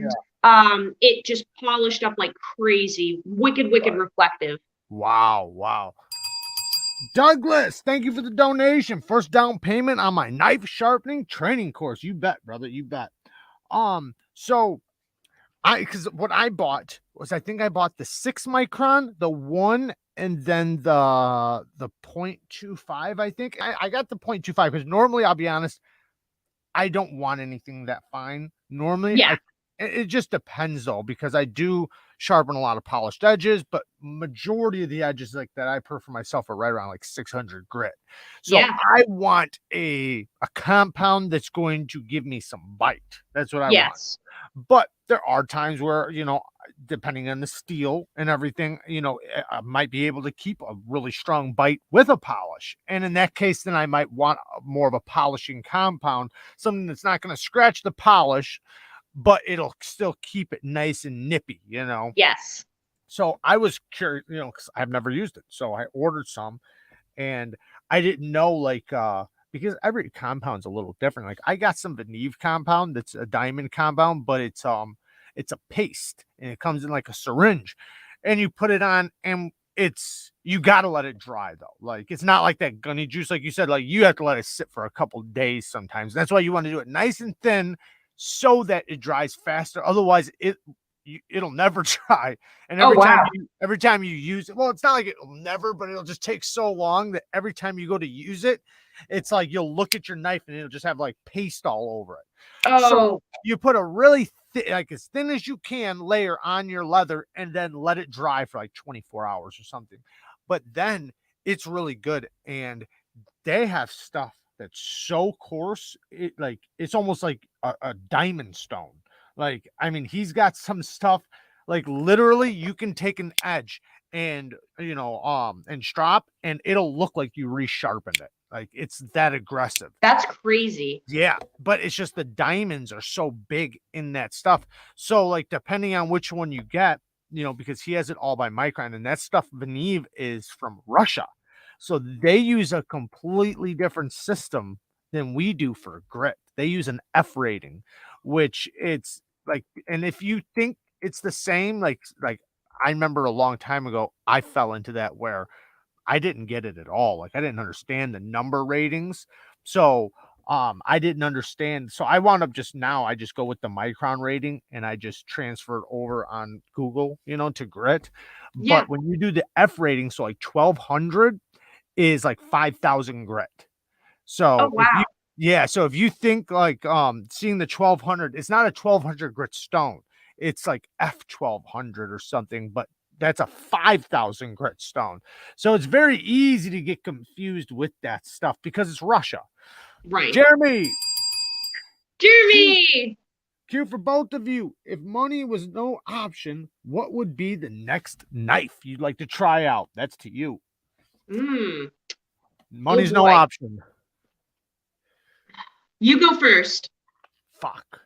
And it just polished up like crazy. Wicked reflective. Wow. Douglas, thank you for the donation. First down payment on my knife sharpening training course. You bet, brother. You bet. So because what I bought was, I think I bought the 6 micron, the 1, and then the 0.25. I think I got the 0.25 because normally, I'll be honest, I don't want anything that fine. Normally, yeah. It just depends though, because I do sharpen a lot of polished edges, but majority of the edges like that I prefer myself are right around like 600 grit. So yeah. I want a compound that's going to give me some bite. That's what I want. But there are times where, depending on the steel and everything, I might be able to keep a really strong bite with a polish. And in that case, then I might want more of a polishing compound, something that's not going to scratch the polish, but it'll still keep it nice and nippy, Yes. So I was curious, because I've never used it. So I ordered some, and I didn't know, like, because every compound's a little different. Like, I got some Veneve compound that's a diamond compound, but it's a paste, and it comes in like a syringe, and you put it on, and you got to let it dry though. Like, it's not like that gunny juice, like you said, like you have to let it sit for a couple days sometimes. That's why you want to do it nice and thin so that it dries faster. Otherwise, it'll never dry. And every time you use it, well, it's not like it'll never, but it'll just take so long that every time you go to use it, it's like you'll look at your knife and it'll just have like paste all over it. So you put a really like as thin as you can layer on your leather, and then let it dry for like 24 hours or something. But then it's really good. And they have stuff that's so coarse, it's almost like a diamond stone. Like, I mean, he's got some stuff, like literally you can take an edge and and strop, and it'll look like you resharpened it. Like, it's that aggressive. That's crazy. Yeah, but it's just the diamonds are so big in that stuff. So, like, depending on which one you get, because he has it all by micron, and that stuff, Veneve, is from Russia. So they use a completely different system than we do for grit. They use an F rating, which it's like, and if you think it's the same, like I remember a long time ago, I fell into that where I didn't get it at all. Like, I didn't understand the number ratings. So I didn't understand. So I wound up I just go with the micron rating, and I just transfer it over on Google, to grit. Yeah. But when you do the F rating, so like 1200 is like 5,000 grit. So Yeah, so if you think like seeing the 1200, it's not a 1200 grit stone. It's like F1200 or something, but that's a 5000 grit stone. So it's very easy to get confused with that stuff because it's Russia. Right. Jeremy, cue, Jeremy! cue for both of you. If money was no option, what would be the next knife you'd like to try out? That's to you. Mm. Oh Money's no boy. option. You go first. Fuck.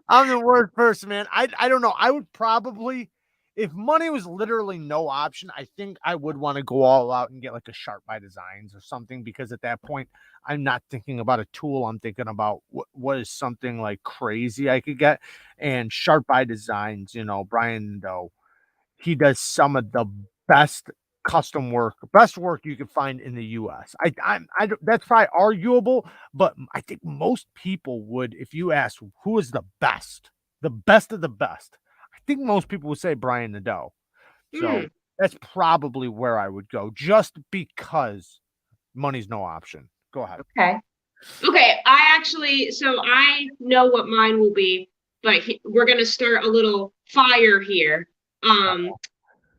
I'm the worst person, man. I don't know. I would probably, if money was literally no option, I think I would want to go all out and get like a Sharp by Designs or something, because at that point, I'm not thinking about a tool. I'm thinking about what is something like crazy I could get. And Sharp by Designs, Brian Doe, he does some of the best custom work, best work you can find in the U.S. That's probably arguable, but I think most people would, if you ask who is the best of the best, I think most people would say Brian Nadeau. So Hmm. that's probably where I would go, just because money's no option. Go ahead. Okay. Okay, so I know what mine will be, but we're gonna start a little fire here. Um,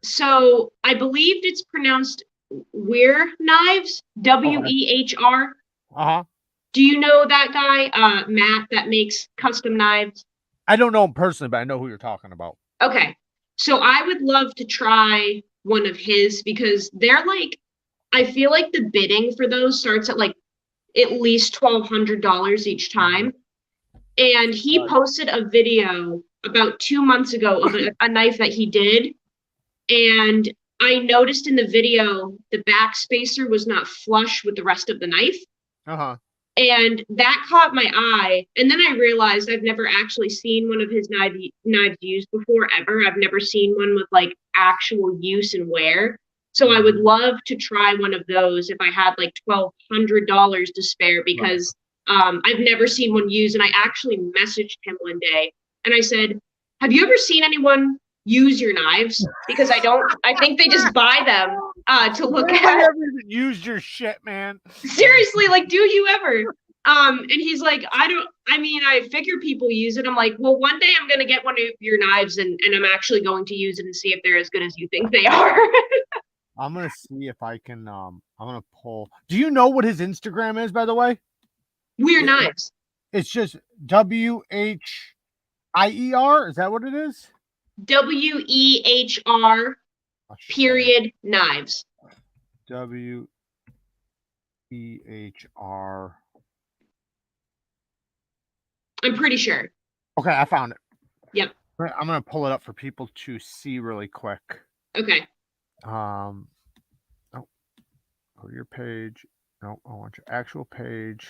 so I believed it's pronounced Weir Knives, Okay. Wehr. Uh-huh. Do you know that guy, Matt, that makes custom knives? I don't know him personally, but I know who you're talking about. Okay, so I would love to try one of his because they're like, I feel like the bidding for those starts at like at least $1,200 each Mhm. time. And he posted a video about 2 months ago of a knife that he did. And I noticed in the video the back spacer was not flush with the rest of the knife. Uh-huh. And that caught my eye. And then I realized I've never actually seen one of his knives used before, ever. I've never seen one with like actual use and wear. So I would Mhm. love to try one of those if I had like $1,200 to spare, Right. because I've never seen one used. And I actually messaged him one day and I said, "Have you ever seen anyone use your knives? Because I don't, I think they just buy them to look Anybody at." ever even used your shit, man? Seriously, like, do you ever? And he's like, I mean, I figure people use it. I'm like, well, one day I'm gonna get one of your knives and I'm actually going to use it and see if they're as good as you think they are. I'm gonna see if I can. I'm gonna pull. Do you know what his Instagram is, by the way? Weird knives. It's just WHIER. Is that what it is? WEHR Oh, shit. period knives. WEHR. I'm pretty sure. Okay, I found it. Yep. I'm gonna pull it up for people to see really quick. Okay. Oh, go to your page. No, I want your actual page.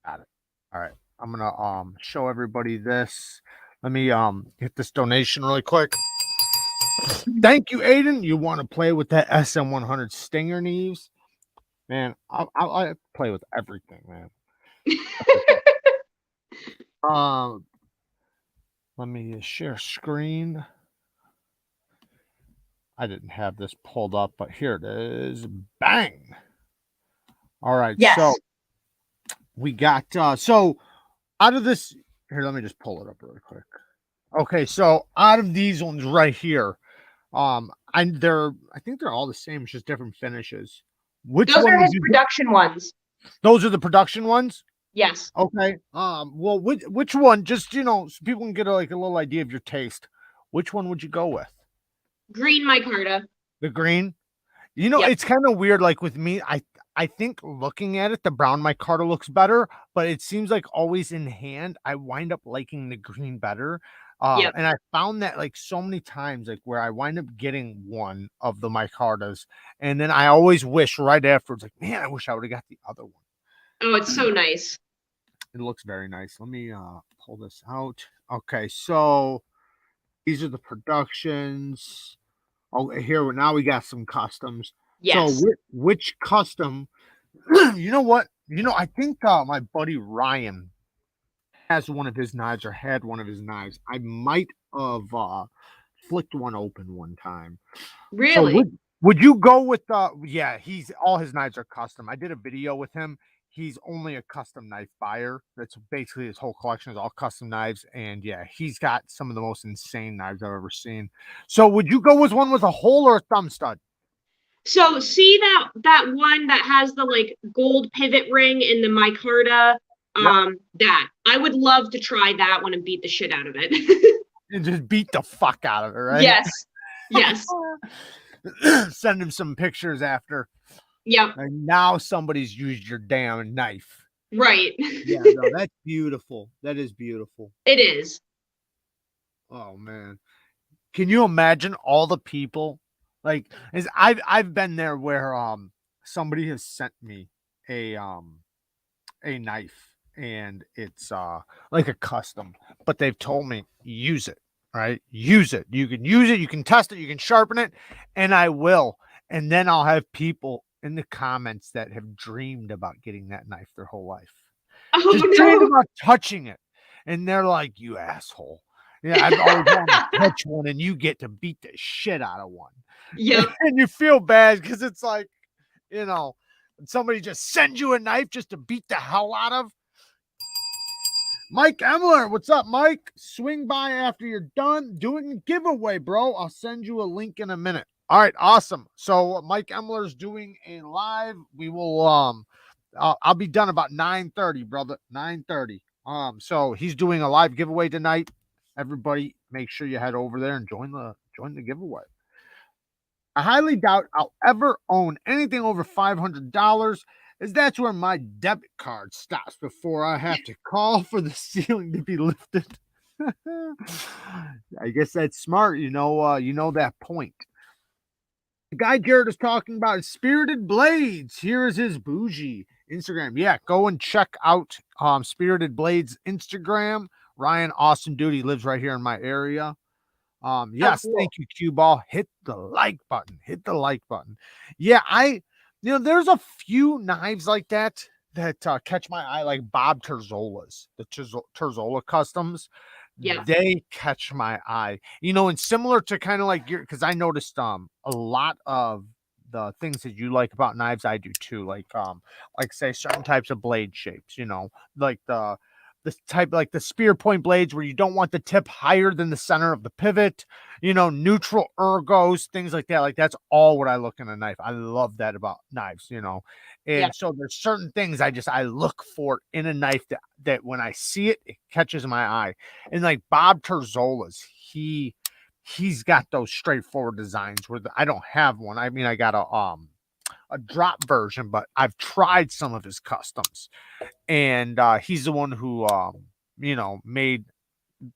Got it. All right. I'm gonna show everybody this. Let me hit this donation really quick. Thank you, Aiden. You want to play with that SM100 Stinger Neeves? Man, I play with everything, man. Um, let me share screen. I didn't have this pulled up, but here it is. Bang. All right, so Yes. we got so out of this here, let me just pull it up really quick. Okay, so out of these ones right here, I think they're all the same, it's just different finishes. Which Those one are would his you production ones. those are the production ones? Yes. Okay. Well, which one? Just so people can get like a little idea of your taste. Which one would you go with? Green micarta. The green. Yep. It's kind of weird. Like with me, I think looking at it, the brown micarta looks better, but it seems like always in hand, I wind up liking the green better. Yep. And I found that like so many times, like where I wind up getting one of the micartas, and then I always wish right afterwards, like, man, I wish I would have got the other one. Oh, it's so nice. It looks very nice. Let me pull this out. Okay, so these are the productions. Oh, here now we got some customs. So Yes. which custom? You know what? I think my buddy Ryan has one of his knives or had one of his knives. I might have flicked one open one time. So Really? Would you go with yeah, he's all his knives are custom. I did a video with him. He's only a custom knife buyer. That's basically his whole collection is all custom knives. And yeah, he's got some of the most insane knives I've ever seen. So would you go with one with a hole or a thumb stud? So see that one that has the like gold pivot ring in the micarta, Yep. that I would love to try that one and beat the shit out of it. And just beat the fuck out of it, right? Yes. Yes. Send him some pictures after. Yep. And now somebody's used your damn knife. Right. Yeah, no, that's beautiful. That is beautiful. It is. Oh man. Can you imagine all the people? Like, as I've been there where somebody has sent me a knife and it's like a custom, but they've told me use it, right? Use it. You can use it, you can test it, you can sharpen it, and I will. And then I'll have people in the comments that have dreamed about getting that knife their whole life. Oh Just dreamed no. about touching it. And they're like, you asshole. Yeah, I've always wanted to touch one, and you get to beat the shit out of one. Yep. And you feel bad because it's like, you know, somebody just sends you a knife just to beat the hell out of. Mike Emler, what's up, Mike? Swing by after you're done doing a giveaway, bro. I'll send you a link in a minute. All right, awesome. So Mike Emler's doing a live. We will I'll be done about 9:30, brother. 9:30. So he's doing a live giveaway tonight. Everybody, make sure you head over there and join the giveaway. I highly doubt I'll ever own anything over $500, as that's where my debit card stops before I have to call for the ceiling to be lifted. I guess that's smart, you know that point. The guy Jared is talking about is Spirited Blades. Here is his bougie Instagram. Yeah, go and check out Spirited Blades Instagram. Ryan Austin Duty lives right here in my area. Yes, cool. thank you, Cue Ball. Hit the like button. Hit the like button. Yeah, there's a few knives like that catch my eye, like Bob Terzola's, the Terzola Customs. Yeah. They catch my eye. And similar to kind of like because I noticed a lot of the things that you like about knives, I do too. Like say certain types of blade shapes, like the type like the spear point blades where you don't want the tip higher than the center of the pivot, neutral ergos, things like that. Like that's all what I look in a knife. I love that about knives, And Yeah. so there's certain things I look for in a knife that when I see it, it catches my eye. And like Bob Terzola's, he's got those straightforward designs where I don't have one. I mean, I got a drop version, but I've tried some of his customs. And he's the one who made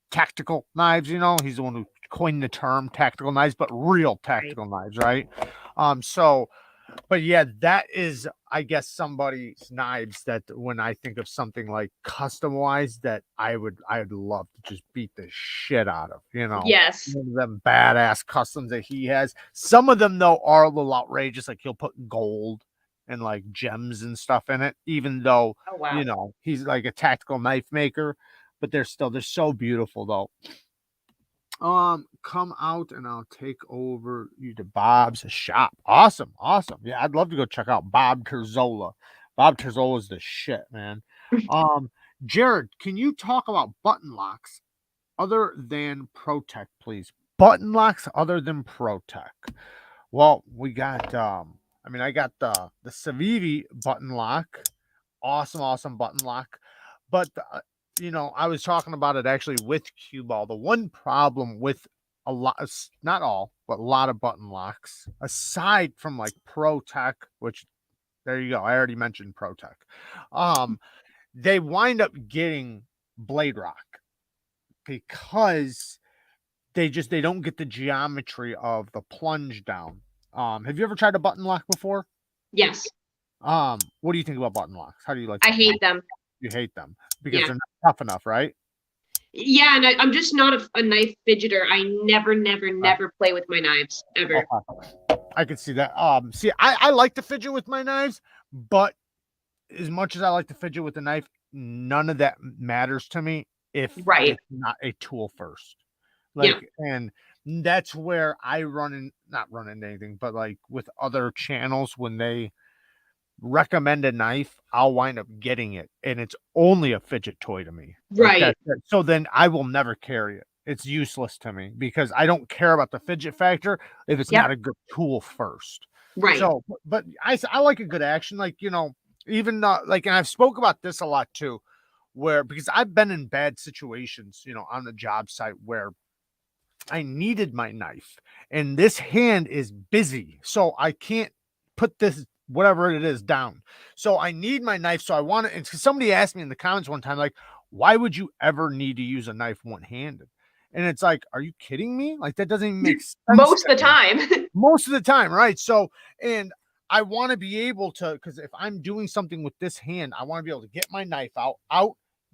tactical knives. He's the one who coined the term tactical knives, but real tactical knives, right? But yeah, that is, I guess, somebody's knives that when I think of something like customized, that I'd love to just beat the shit out of, Yes. one of them badass customs that he has. Some of them though are a little outrageous, like he'll put gold and like gems and stuff in it, even though Oh wow. he's like a tactical knife maker, but they're so beautiful though. Come out and I'll take over you to Bob's shop. Awesome. Yeah, I'd love to go check out Bob Terzola. Bob Terzola is the shit, man. Jared, can you talk about button locks other than ProTech, please? Button locks other than ProTech. Well, we got I got the Civivi button lock. Awesome button lock. But I was talking about it actually with Cue Ball. The one problem with a lot, not all, but a lot of button locks, aside from like ProTech, which there you go. I already mentioned ProTech. They wind up getting blade rock because they don't get the geometry of the plunge down. Have you ever tried a button lock before? Yes. What do you think about button locks? How do you like I them? hate them. You hate them because Yeah. they're not tough enough, right? Yeah, and I'm just not a knife fidgeter. I never play with my knives ever. I could see that. See, I like to fidget with my knives, but as much as I like to fidget with the knife, none of that matters to me if Right. it's not a tool first. Like, and that's where I not run into anything, but like with other channels, when they recommend a knife, I'll wind up getting it, and it's only a fidget toy to me. Like Right. that's it. So then I will never carry it. It's useless to me because I don't care about the fidget factor if it's Yep. not a good tool first. Right. So, but I like a good action, like even like, and I've spoke about this a lot too, where because I've been in bad situations, on the job site where I needed my knife and this hand is busy. So I can't put this, whatever it is, down. So I need my knife. So I want to, and somebody asked me in the comments one time, like, why would you ever need to use a knife one handed? And it's like, are you kidding me? Like, that doesn't even make sense Most to of the me. time. Most of the time, right? So, and I want to be able to, because if I'm doing something with this hand, I want to be able to get my knife out,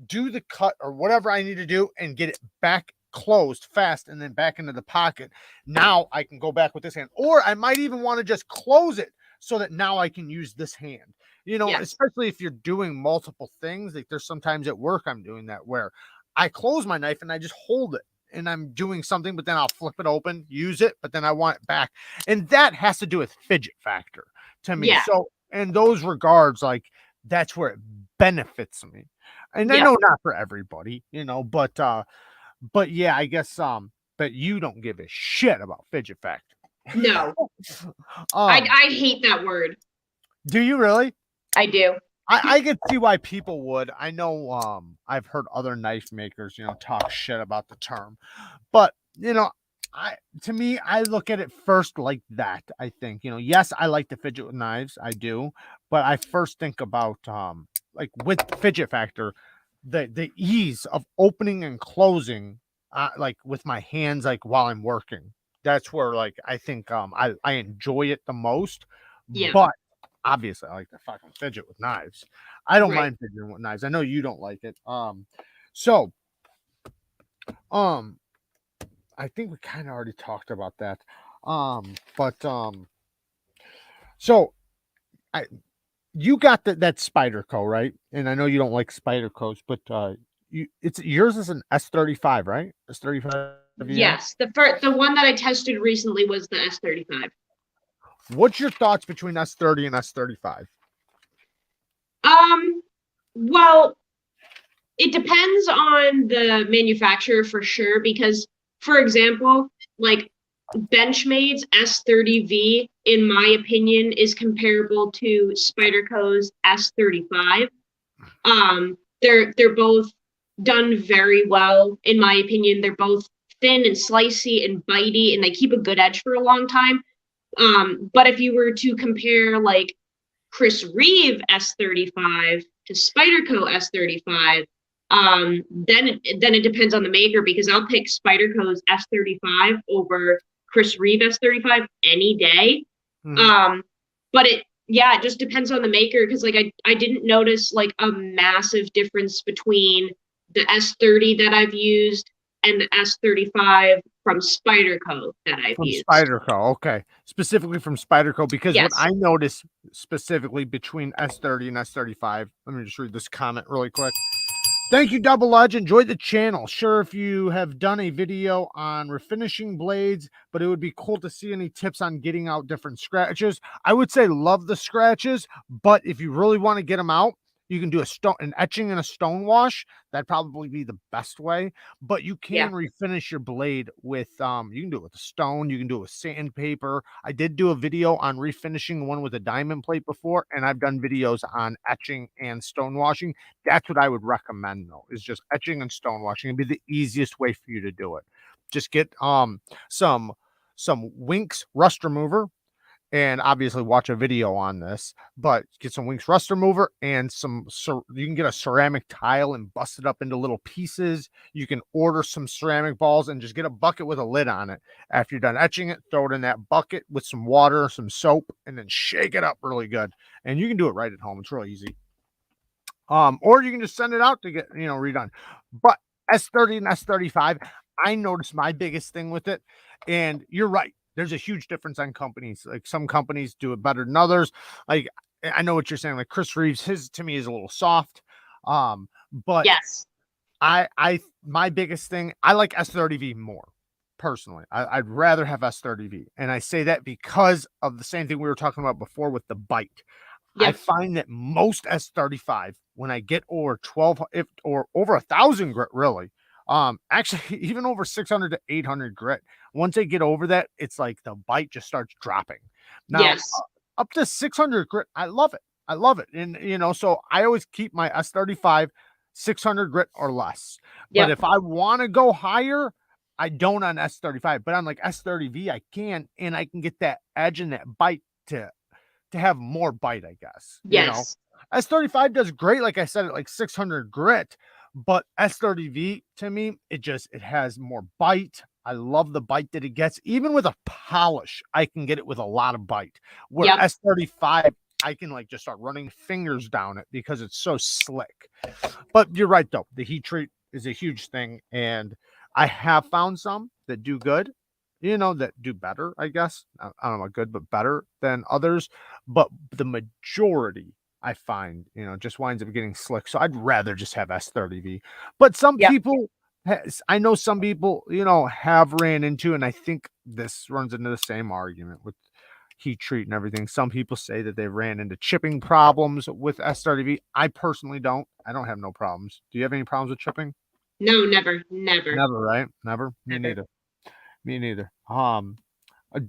do the cut or whatever I need to do, and get it back closed fast and then back into the pocket. Now I can go back with this hand, or I might even want to just close it so that now I can use this hand. Yes. Especially if you're doing multiple things. Like there's sometimes at work I'm doing that where I close my knife and I just hold it and I'm doing something, but then I'll flip it open, use it, but then I want it back. And that has to do with fidget factor to me. Yeah. So in those regards, like that's where it benefits me. And I Yeah. know not for everybody, but yeah, I guess but you don't give a shit about fidget factor. No. um, I hate that word. do you really? I do. I can see why people would. I know I've heard other knife makers, talk shit about the term. But, to me, I look at it first like that. I think, yes, I like to fidget with knives, I do, but I first think about like with fidget factor, the ease of opening and closing like with my hands like while I'm working. That's where like I think I enjoy it the most. Yeah. But obviously I like to fucking fidget with knives. I don't Right. mind fidgeting with knives. I know you don't like it. So um I think we kind of already talked about that. But so I you got that Spyderco, right? And I know you don't like Spydercos, but yours is an S35, right? S35 EM. Yes. The one that I tested recently was the S35. What's your thoughts between S30 and S35? Well, it depends on the manufacturer for sure, because, for example, like Benchmade's S30V, in my opinion, is comparable to Spyderco's S35. They're both done very well, in my opinion. They're both thin and slicey and bitey, and they keep a good edge for a long time. But if you were to compare like Chris Reeve S35 to Spyderco S35, then it depends on the maker, because I'll pick Spyderco's S35 over Chris Reeve S35 any day. Mhm. But it just depends on the maker, because like I didn't notice like a massive difference between the S30 that I've used and the S35 from Spyderco that I've From used. Spyderco, okay. Specifically from Spyderco, because what Yes. I noticed specifically between S30 and S35, let me just read this comment really quick. Thank you, Double Lodge. Enjoyed the channel. Sure, if you have done a video on refinishing blades, but it would be cool to see any tips on getting out different scratches. I would say love the scratches, but if you really want to get them out, you can do an etching and a stone wash. That'd probably be the best way. But you Yeah. can refinish your blade with you can do it with a stone, you can do it with sandpaper. I did do a video on refinishing one with a diamond plate before, and I've done videos on etching and stone washing. That's what I would recommend though, is just etching and stone washing. It'd be the easiest way for you to do it. Just get some Winx rust remover, and obviously watch a video on this, but get some Winx rust remover and you can get a ceramic tile and bust it up into little pieces. You can order some ceramic balls and just get a bucket with a lid on it. After you're done etching it, throw it in that bucket with some water, some soap, and then shake it up really good. And you can do it right at home. It's real easy. Or you can just send it out to get, redone. But S30 and S35, I noticed my biggest thing with it, and you're right. There's a huge difference on companies. Like some companies do it better than others. Like I know what you're saying. Like Chris Reeves, his to me is a little soft. But Yes. my biggest thing, I like S30V more personally. I'd rather have S30V. And I say that because of the same thing we were talking about before with the bite. I Yep. find that most S35, when I get over 12, or over 1,000 grit, really, actually even over 600 to 800 grit, once they get over that, it's like the bite just starts dropping. Now, Yes. up to 600 grit, I love it. I love it. And, so I always keep my S35 600 grit or less. But Yep. if I want to go higher, I don't on S35. But on like S30V, I can, and I can get that edge and that bite to have more bite, I guess. Yes. S35 does great, like I said, at like 600 grit, but S30V to me, it has more bite. I love the bite that it gets. Even with a polish, I can get it with a lot of bite. Where Yep. S35, I can like just start running fingers down it because it's so slick. But you're right though, the heat treat is a huge thing, and I have found some that do good, that do better, I guess. I don't know, good, but better than others. But the majority, I find, just winds up getting slick. So I'd rather just have S30V. But some Yep. people, I know some people, have ran into, and I think this runs into the same argument with heat treat and everything. Some people say that they ran into chipping problems with S30V. I personally don't. I don't have no problems. Do you have any problems with chipping? No, never, never, Never, right? Never. Me never. neither. Me neither.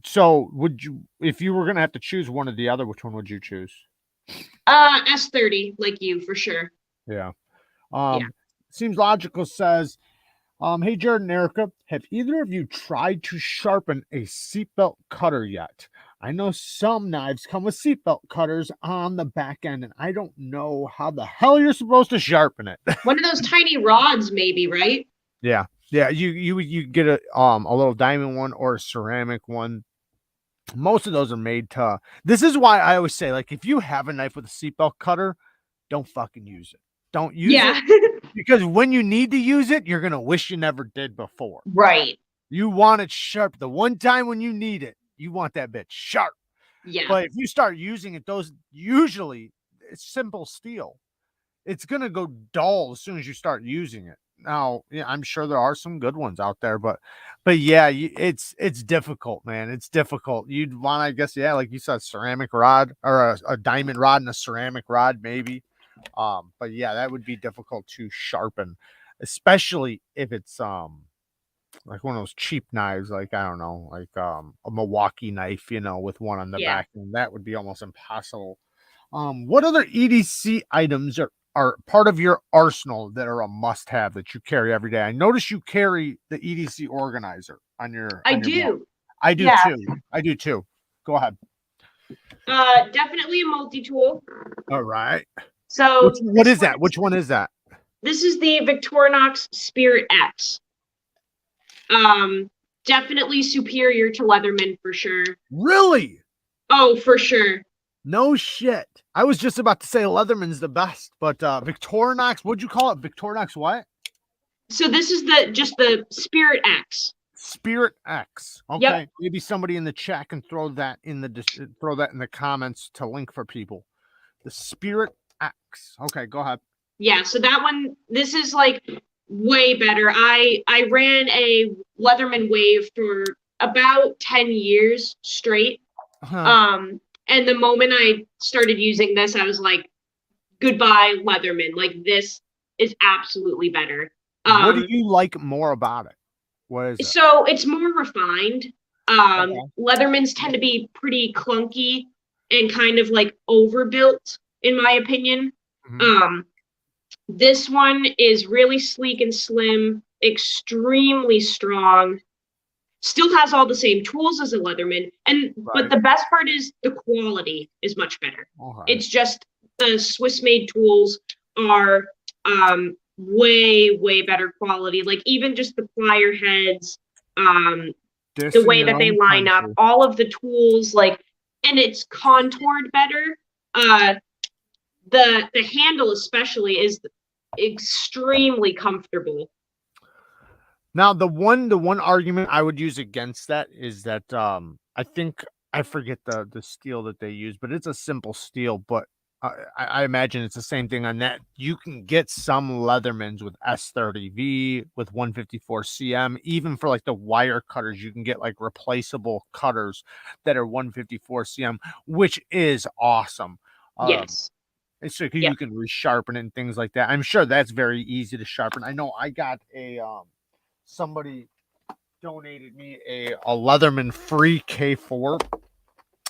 So would you, if you were gonna have to choose one or the other, which one would you choose? S30, like you, for sure. Yeah. Yeah. Seems logical says, hey Jared and Erica, have either of you tried to sharpen a seatbelt cutter yet? I know some knives come with seatbelt cutters on the back end, and I don't know how the hell you're supposed to sharpen it. One of those tiny rods, maybe, right? Yeah. Yeah, you get a little diamond one or a ceramic one. Most of those are made to. This is why I always say, like, if you have a knife with a seatbelt cutter, don't fucking use it. Don't use it, Yeah. because when you need to use it, you're gonna wish you never did before. Right. You want it sharp. The one time when you need it, you want that bitch sharp. Yeah. But if you start using it, those usually it's simple steel. It's gonna go dull as soon as you start using it. Now, yeah, I'm sure there are some good ones out there, but yeah, it's difficult, man. It's difficult. You'd want, I guess, yeah, like you said, ceramic rod or a diamond rod and a ceramic rod, maybe. But yeah, that would be difficult to sharpen, especially if it's like one of those cheap knives, like I don't know, like a Milwaukee knife, with one on the Yeah. back, and that would be almost impossible. What other EDC items are part of your arsenal that are a must-have that you carry every day? I notice you carry the EDC organizer on your I belt. do. I do Yeah. too. I do too. Go ahead. Definitely a multi-tool. All right. So What is that? Which one is that? this is the Victorinox Spirit X. Definitely superior to Leatherman for sure. Really? Oh, for sure. No shit. I was just about to say Leatherman's the best, but Victorinox, what'd you call it? Victorinox what? So this is just the Spirit X. Spirit X. Okay. Yep. Maybe somebody in the chat can throw that in the comments to link for people. The Spirit X. Okay, go ahead. Yeah, so that one, this is like way better. I ran a Leatherman wave for about 10 years straight. And the moment I started using this, I was like, goodbye, Leatherman. Like, this is absolutely better. What do you like more about it? What is it? So it's more refined. Okay. Leathermans tend to be pretty clunky and kind of like overbuilt, in my opinion. Mm-hmm. This one is really sleek and slim, extremely strong. Still has all the same tools as a Leatherman, but the best part is the quality is much better. Okay. It's just the Swiss-made tools are way better quality. Like even just the plier heads, the way that they line up, all of the tools, like, and it's contoured better. The handle especially is extremely comfortable. Now the one argument I would use against that is that I think I forget the steel that they use, but it's a simple steel, but I imagine it's the same thing on that. You can get some Leathermans with S30V with 154 cm, even for like the wire cutters. You can get like replaceable cutters that are 154 cm, which is awesome. Yes. It's so Yep. you can resharpen and things like that. I'm sure that's very easy to sharpen. I know I got a somebody donated me a Leatherman free K4.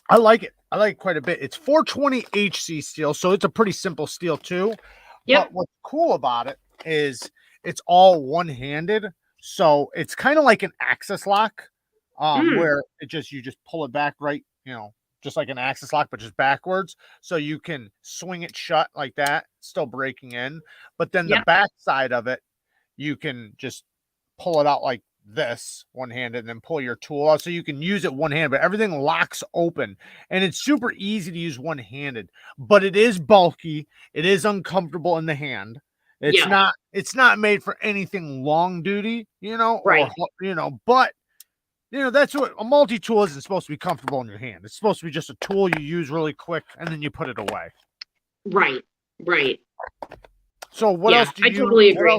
I like it. I like it quite a bit. It's 420 HC steel, so it's a pretty simple steel too. Yep. But what's cool about it is it's all one-handed, so it's kind of like an axis lock, where you just pull it back right, just like an axis lock, but just backwards. So you can swing it shut like that, still breaking in. But then the Yep. back side of it, you can just pull it out like this one-handed and then pull your tool out, so you can use it one-handed, but everything locks open and it's super easy to use one-handed, but it is bulky, it is uncomfortable in the hand. It's not made for anything long duty, Right. but that's what a multi-tool isn't supposed to be comfortable in your hand. It's supposed to be just a tool you use really quick and then you put it away. Right. So what else do I you totally agree.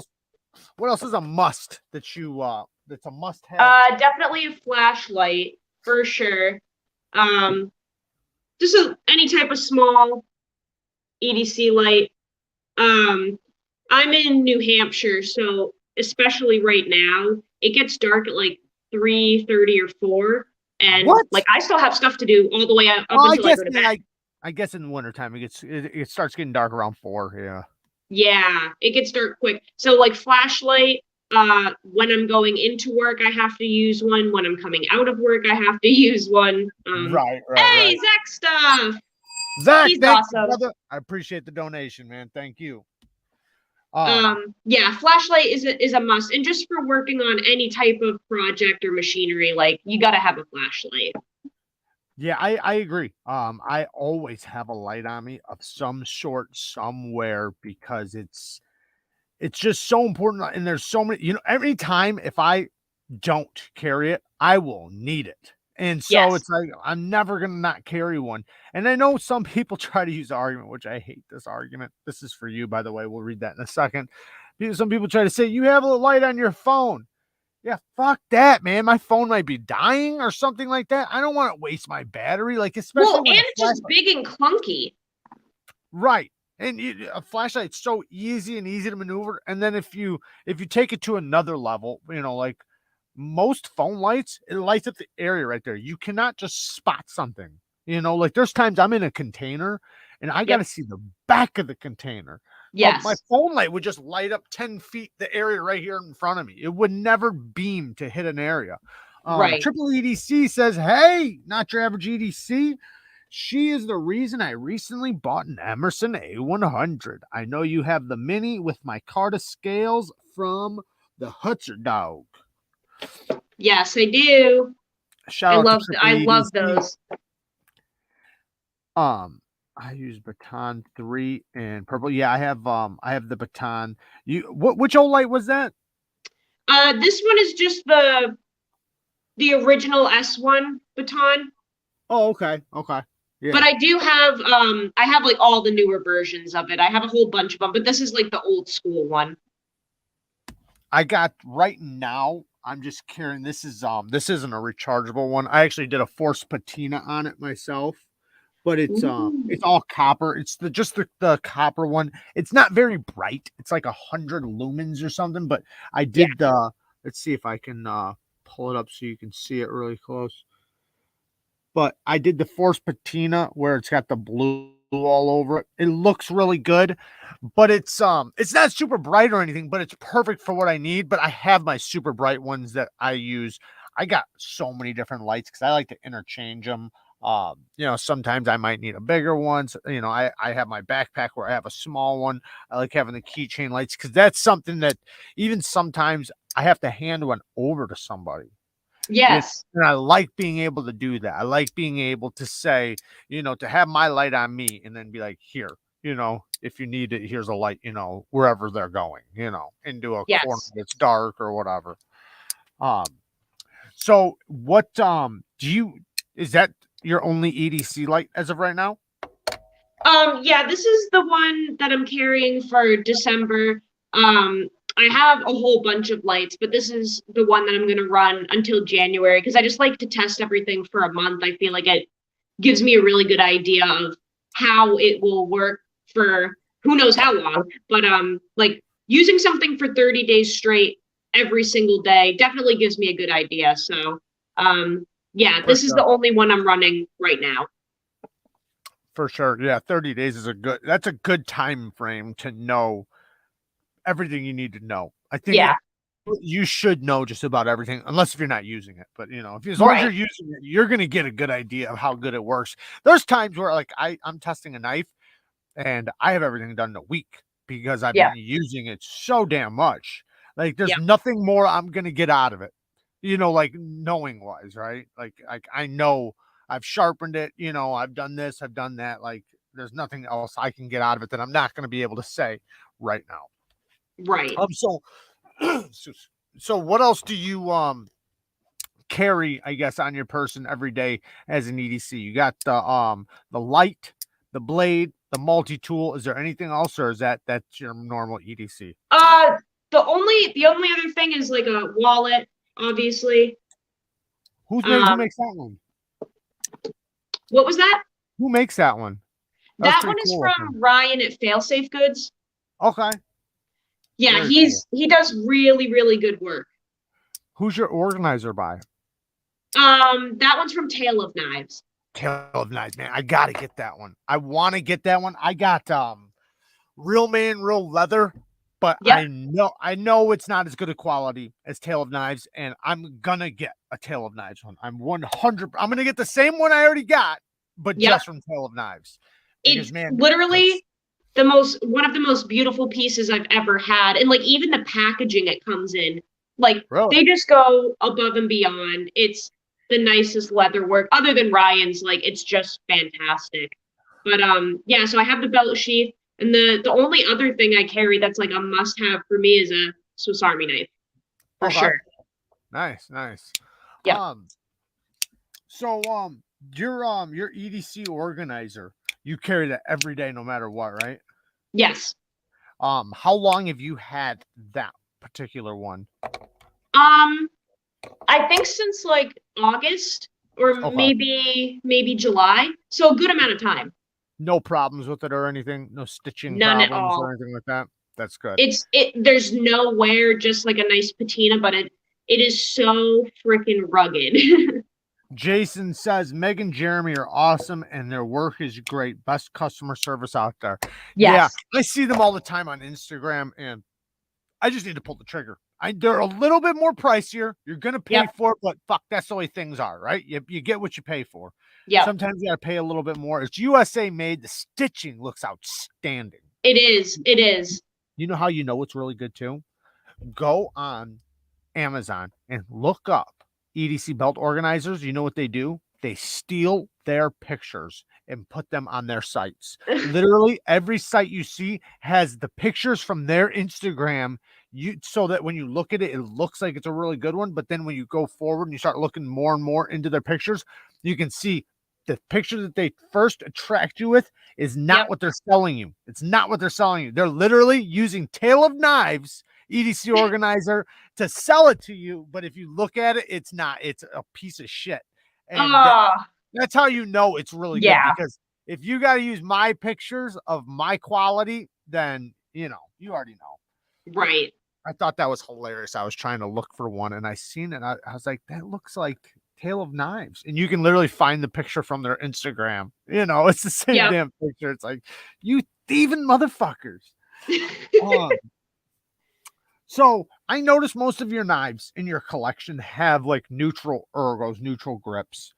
What else is a must that you that's a must have? Definitely a flashlight for sure. Just any type of small EDC light. I'm in New Hampshire, so especially right now, it gets dark at like 3:30 or 4, and What? like I still have stuff to do all the way up Oh, until I go to bed. I guess in the wintertime it starts getting dark around 4. Yeah. Yeah, it gets dark quick. So like flashlight, when I'm going into work, I have to use one. When I'm coming out of work, I have to use one. Right. Hey, Zach stuff. Zach, He's thank you, awesome. brother. I appreciate the donation, man. Thank you. Yeah, flashlight is a must. And just for working on any type of project or machinery, like you gotta have a flashlight. Yeah, I agree. I always have a light on me of some sort somewhere because it's just so important. And there's so many, every time if I don't carry it, I will need it. And so it's like I'm never gonna not carry one. And I know some people try to use the argument, which I hate this argument. This is for you, by the way. We'll read that in a second. Some people try to say you have a light on your phone. Yeah, fuck that, man. My phone might be dying or something like that. I don't want to waste my battery, like especially when and it's just big and clunky. Right. And a flashlight's so easy to maneuver. And then if you take it to another level, like most phone lights, it lights up the area right there. You cannot just spot something. Like there's times I'm in a container and I got to see the back of the container. Yes. But my phone light would just light up 10 feet the area right here in front of me. It would never beam to hit an area. Right. Triple EDC says, hey, not your average EDC. She is the reason I recently bought an Emerson A100. I know you have the mini with my Carta scales from the Hutzer Dog. Yes, I do. Shout out to Triple I EDC. love those. I use Baton 3 and purple. Yeah, I have the Baton. Which old light was that? This one is just the original S1 Baton. Oh, okay. Yeah. But I do have I have like all the newer versions of it. I have a whole bunch of them, but this is like the old school one. I got right now. I'm just carrying this isn't a rechargeable one. I actually did a force patina on it myself. But it's all copper. It's the copper one. It's not very bright. It's like 100 lumens or something. But I did let's see if I can pull it up so you can see it really close. But I did the force patina where it's got the blue all over it. It looks really good, but it's not super bright or anything, but it's perfect for what I need. But I have my super bright ones that I use. I got so many different lights because I like to interchange them. Sometimes I might need a bigger one. So, I have my backpack where I have a small one. I like having the keychain lights because that's something that even sometimes I have to hand one over to somebody. Yes. And I like being able to do that. I like being able to say, to have my light on me and then be like, here, if you need it, here's a light, wherever they're going, into a corner that's dark or whatever. So what, is that your only EDC light as of right now? Yeah, this is the one that I'm carrying for December. I have a whole bunch of lights, but this is the one that I'm gonna run until January because I just like to test everything for a month. I feel like it gives me a really good idea of how it will work for who knows how long. But like using something for 30 days straight every single day definitely gives me a good idea. So yeah, For this is sure. the only one I'm running right now. For sure. Yeah, 30 days is that's a good time frame to know everything you need to know. I think Yeah, you should know just about everything, unless if you're not using it. But if as long as right. you're using it, you're gonna get a good idea of how good it works. There's times where like I'm testing a knife and I have everything done in a week because I've Yeah, been using it so damn much. Like there's yeah, nothing more I'm gonna get out of it. Like knowing wise, right? Like I know I've sharpened it, I've done this, I've done that. Like there's nothing else I can get out of it that I'm not gonna be able to say right now. right. So so so what else do you carry, I guess, on your person every day as an EDC? You got the light, the blade, the multi-tool. Is there anything else, or is that's your normal EDC? Uh, the only other thing is like a wallet, obviously. Who Um, makes that one? what was that? Who makes that one? That was That pretty one is cool looking. from Ryan at Failsafe Goods. Okay, Yeah, very cool. he does really, really good work. Who's your organizer by? That one's from Tale of Knives. Tail of Knives, man. I gotta get that one. I want to get that one. I got Real Man, Real Leather, but Yep, I know it's not as good a quality as Tale of Knives, and I'm gonna get a Tale of Knives one. I'm 100. I'm gonna get the same one I already got, but yep. just from Tale of Knives, because It's man, that's literally one of the most beautiful pieces I've ever had. And like even the packaging it comes in, like really they just go above and beyond. It's the nicest leather work other than Ryan's, like it's just fantastic. But yeah, so I have the belt sheath and the only other thing I carry that's like a must have for me is a Swiss Army knife for okay. sure. Nice, nice. Yeah. Um, so your EDC organizer, you carry that every day, no matter what, right? Yes. How long have you had that particular one? Um I think since like August or Okay. maybe July. So a good amount of time. No problems with it or anything? No stitching None at problems or all. anything like that? That's good. There's no wear, just like a nice patina, but it is so freaking rugged. Jason says Meg and Jeremy are awesome and their work is great. Best customer service out there. Yeah, Yes. I see them all the time on Instagram and I just need to pull the trigger. They're a little bit more pricier. You're going to pay Yep. for it, but fuck, that's the way things are, right? You get what you pay for. Yep. Sometimes you got to pay a little bit more. It's USA made. The stitching looks outstanding. It is. It is. You know how you know it's really good too? Go on Amazon and look up EDC belt organizers. You know what they do? They steal their pictures and put them on their sites. Literally every site you see has the pictures from their Instagram, so that when you look at it, it looks like it's a really good one. But then when you go forward and you start looking more and more into their pictures, you can see the picture that they first attract you with is not Yep. what they're selling you. It's not what they're selling you. They're literally using Tale of Knives EDC organizer to sell it to you. But if you look at it, it's not. It's a piece of shit. And Ah, that's how you know it's really good. yeah. Because if you got to use my pictures of my quality, then you already know. Right. I thought that was hilarious. I was trying to look for one and I seen it. I was like, that looks like Tale of Knives. And you can literally find the picture from their Instagram. It's the same Yep. damn picture. It's like, you thieving motherfuckers. Um, so I noticed most of your knives in your collection have like neutral ergos, neutral grips.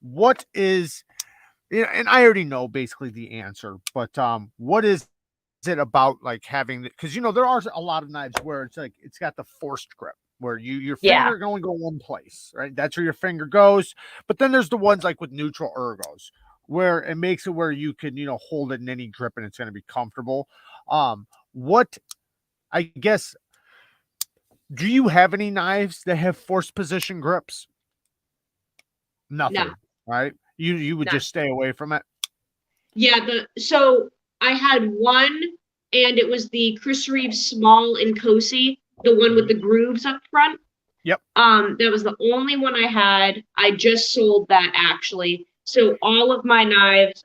What is, and I already know basically the answer, but what is it about like having the, because there are a lot of knives where it's like it's got the forced grip where your Yeah. finger can only go one place, right? That's where your finger goes. But then there's the ones like with neutral ergos where it makes it where you can hold it in any grip and it's going to be comfortable. What I guess, do you have any knives that have forced position grips? No. Nothing, right? You would No. just stay away from it. Yeah, so I had one, and it was the Chris Reeves small and cozy, the one with the grooves up front. Yep. That was the only one I had. I just sold that actually. So all of my knives,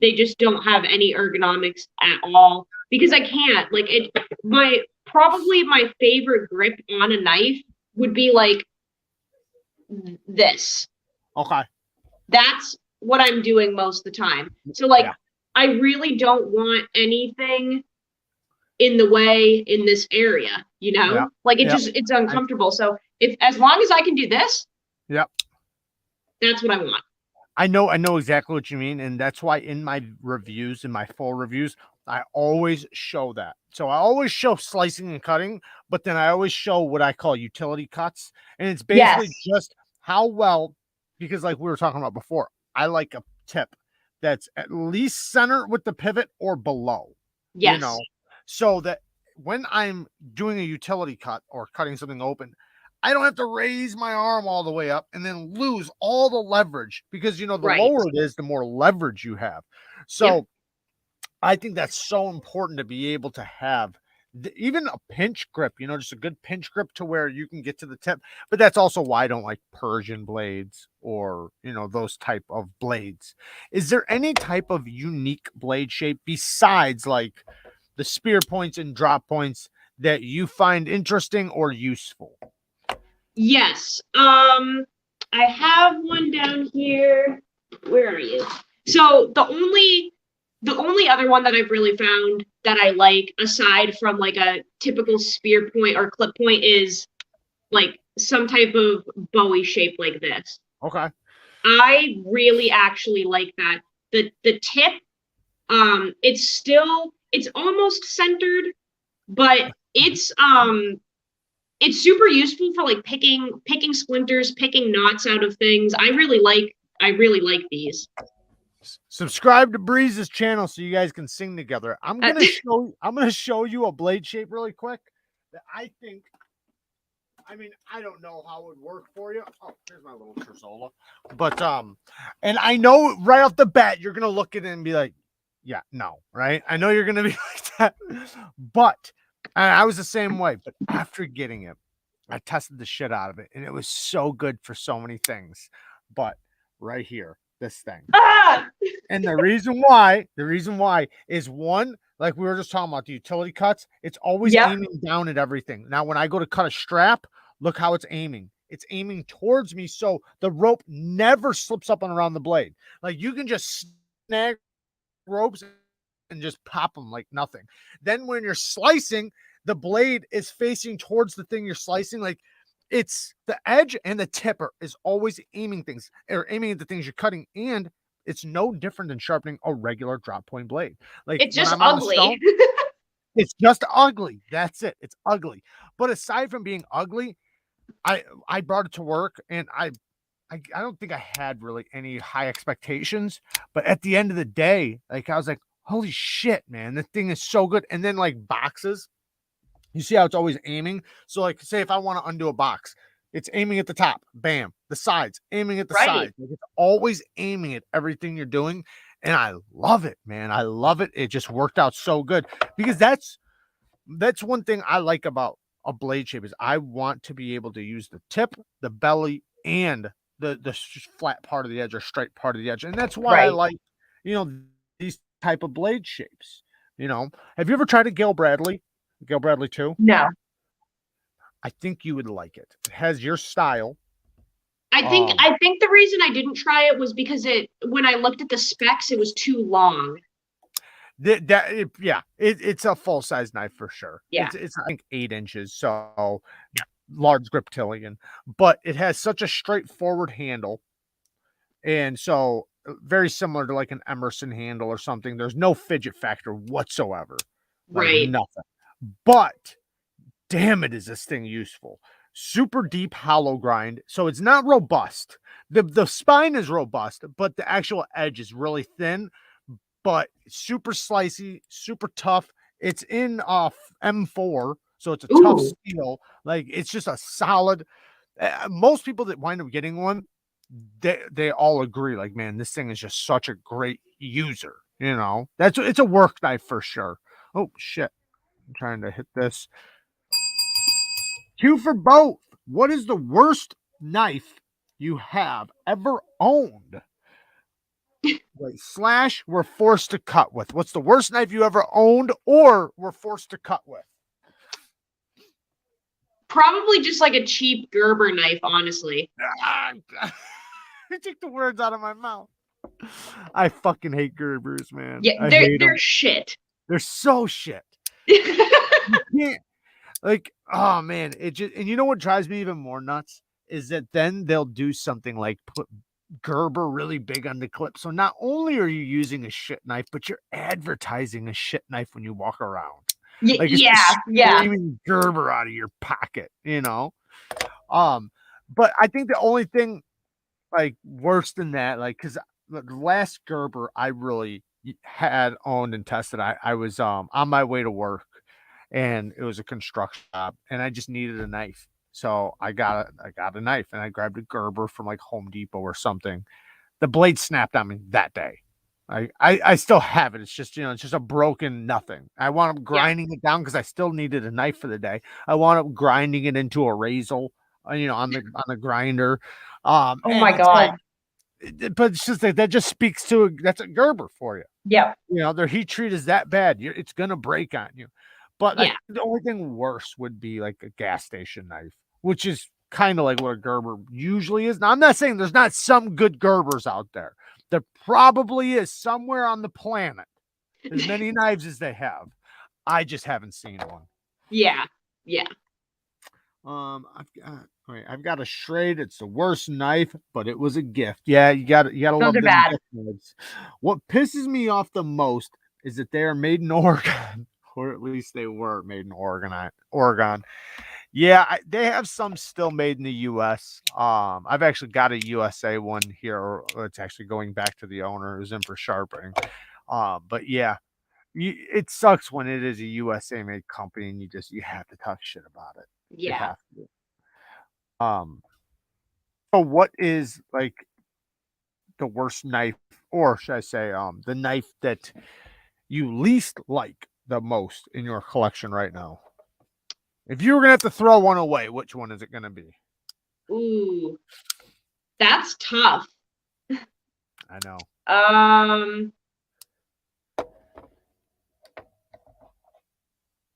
they just don't have any ergonomics at all because I can't. Like it, probably my favorite grip on a knife would be like this. Okay. That's what I'm doing most of the time. So like Yeah. I really don't want anything in the way in this area, you Yeah. know? Like Yep. it's uncomfortable. So if as long as I can do this, Yep. that's what I want. I know exactly what you mean, and that's why in my reviews, in my full reviews, I always show that. So I always show slicing and cutting, but then I always show what I call utility cuts, and it's basically Yes. just how well, because like we were talking about before, I like a tip that's at least center with the pivot or below, you Yes. know, so that when I'm doing a utility cut or cutting something open, I don't have to raise my arm all the way up and then lose all the leverage because, you know, the Right. lower it is, the more leverage you have. Yep. So I think that's so important to be able to have even a pinch grip, you know, just a good pinch grip to where you can get to the tip. But that's also why I don't like Persian blades or, you know, those type of blades. Is there any type of unique blade shape besides like the spear points and drop points that you find interesting or useful? Yes. I have one down here. Where are you? So the only other one that I've really found that I like aside from like a typical spear point or clip point is like some type of Bowie shape like this. Okay. I really actually like that. The tip, it's almost centered, but it's super useful for like picking splinters, picking knots out of things. I really like these. Subscribe to Breeze's channel so you guys can sing together. Uh, I'm gonna show you a blade shape really quick that I think, I mean, I don't know how it would work for you. Oh, here's my little Terzola. But and I know right off the bat you're gonna look at it and be like, yeah, no, right? I know you're gonna be like that. But and I was the same way, but after getting it, I tested the shit out of it, and it was so good for so many things. But right here, this thing. ah! And the reason why is one, like we were just talking about the utility cuts, it's always Yep. aiming down at everything. Now, when I go to cut a strap, look how it's aiming. It's aiming towards me, so the rope never slips up and around the blade. Like you can just snag ropes and just pop them like nothing. Then when you're slicing, the blade is facing towards the thing you're slicing. Like it's the edge and the tipper is always aiming things or aiming at the things you're cutting. And it's no different than sharpening a regular drop point blade. Like It's when just I'm on the ugly. stone, it's just ugly. That's it. It's ugly. But aside from being ugly, I brought it to work and I don't think I had really any high expectations, but at the end of the day, like I was like, holy shit, man, the thing is so good. And then like boxes, you see how it's always aiming. So like say if I want to undo a box, it's aiming at the top, bam, the sides, aiming at the Right. sides. Like it's always aiming at everything you're doing. And I love it, man. I love it. It just worked out so good because that's one thing I like about a blade shape is I want to be able to use the tip, the belly, and the flat part of the edge or straight part of the edge. And that's why I Right. like, you know, these type of blade shapes. You know, have you ever tried a Gail Bradley? Gail Bradley too? No. I think you would like it. It has your style. I think the reason I didn't try it was because when I looked at the specs, it was too long. It's a full size knife for sure. Yeah. It's I think 8 inches, so large grip tillion, but it has such a straightforward handle, and so very similar to like an Emerson handle or something. There's no fidget factor whatsoever, like Right. nothing. But damn it, is this thing useful? Super deep hollow grind, so it's not robust. The spine is robust, but the actual edge is really thin, but super slicey, super tough. It's in M4, so it's a tough Ooh. steel. Like it's just a solid. Most people that wind up getting one, they all agree, like, man, this thing is just such a great user. It's a work knife for sure. Oh shit, I'm trying to hit this. Two for both. What is the worst knife you have ever owned? Wait, slash, we're forced to cut with. What's the worst knife you ever owned or were forced to cut with? Probably just like a cheap Gerber knife, honestly. I took the words out of my mouth. I fucking hate Gerbers, man. Yeah, I hate they're them. shit. They're so shit. Yeah, like, oh man, it just, and you know what drives me even more nuts is that then they'll do something like put Gerber really big on the clip. So not only are you using a shit knife, but you're advertising a shit knife when you walk around. Like it's just Yeah. screaming Gerber out of your pocket, But I think the only thing like worse than that, like, because the last Gerber I really had owned and tested, I was on my way to work, and it was a construction job, and I just needed a knife. So I got a knife, and I grabbed a Gerber from like Home Depot or something. The blade snapped on me that day. I still have it. It's just, it's just a broken nothing. I wound up Yeah. grinding it down because I still needed a knife for the day. I wound up grinding it into a razor, on the grinder. Oh And my it's like, God. but it's just that just speaks to that's a Gerber for you. Yeah. Their heat treat is that bad. It's gonna break on you. But I Yeah. think the only thing worse would be like a gas station knife, which is kind of like what a Gerber usually is. Now, I'm not saying there's not some good Gerbers out there. There probably is somewhere on the planet, as many knives as they have. I just haven't seen one. Yeah. Yeah. I've got a Schrade. It's the worst knife, but it was a gift. Yeah, you gotta Those love are them bad. gift knives. What pisses me off the most is that they are made in Oregon, or at least they were made in Oregon. Yeah, they have some still made in the U.S. I've actually got a USA one here. Or it's actually going back to the owner who's in for sharpening. But yeah, it sucks when it is a USA made company and you have to talk shit about it. You Yeah. have to. So what is like the worst knife, or should I say, the knife that you least like the most in your collection right now? If you were gonna have to throw one away, which one is it gonna be? Ooh, that's tough. I know.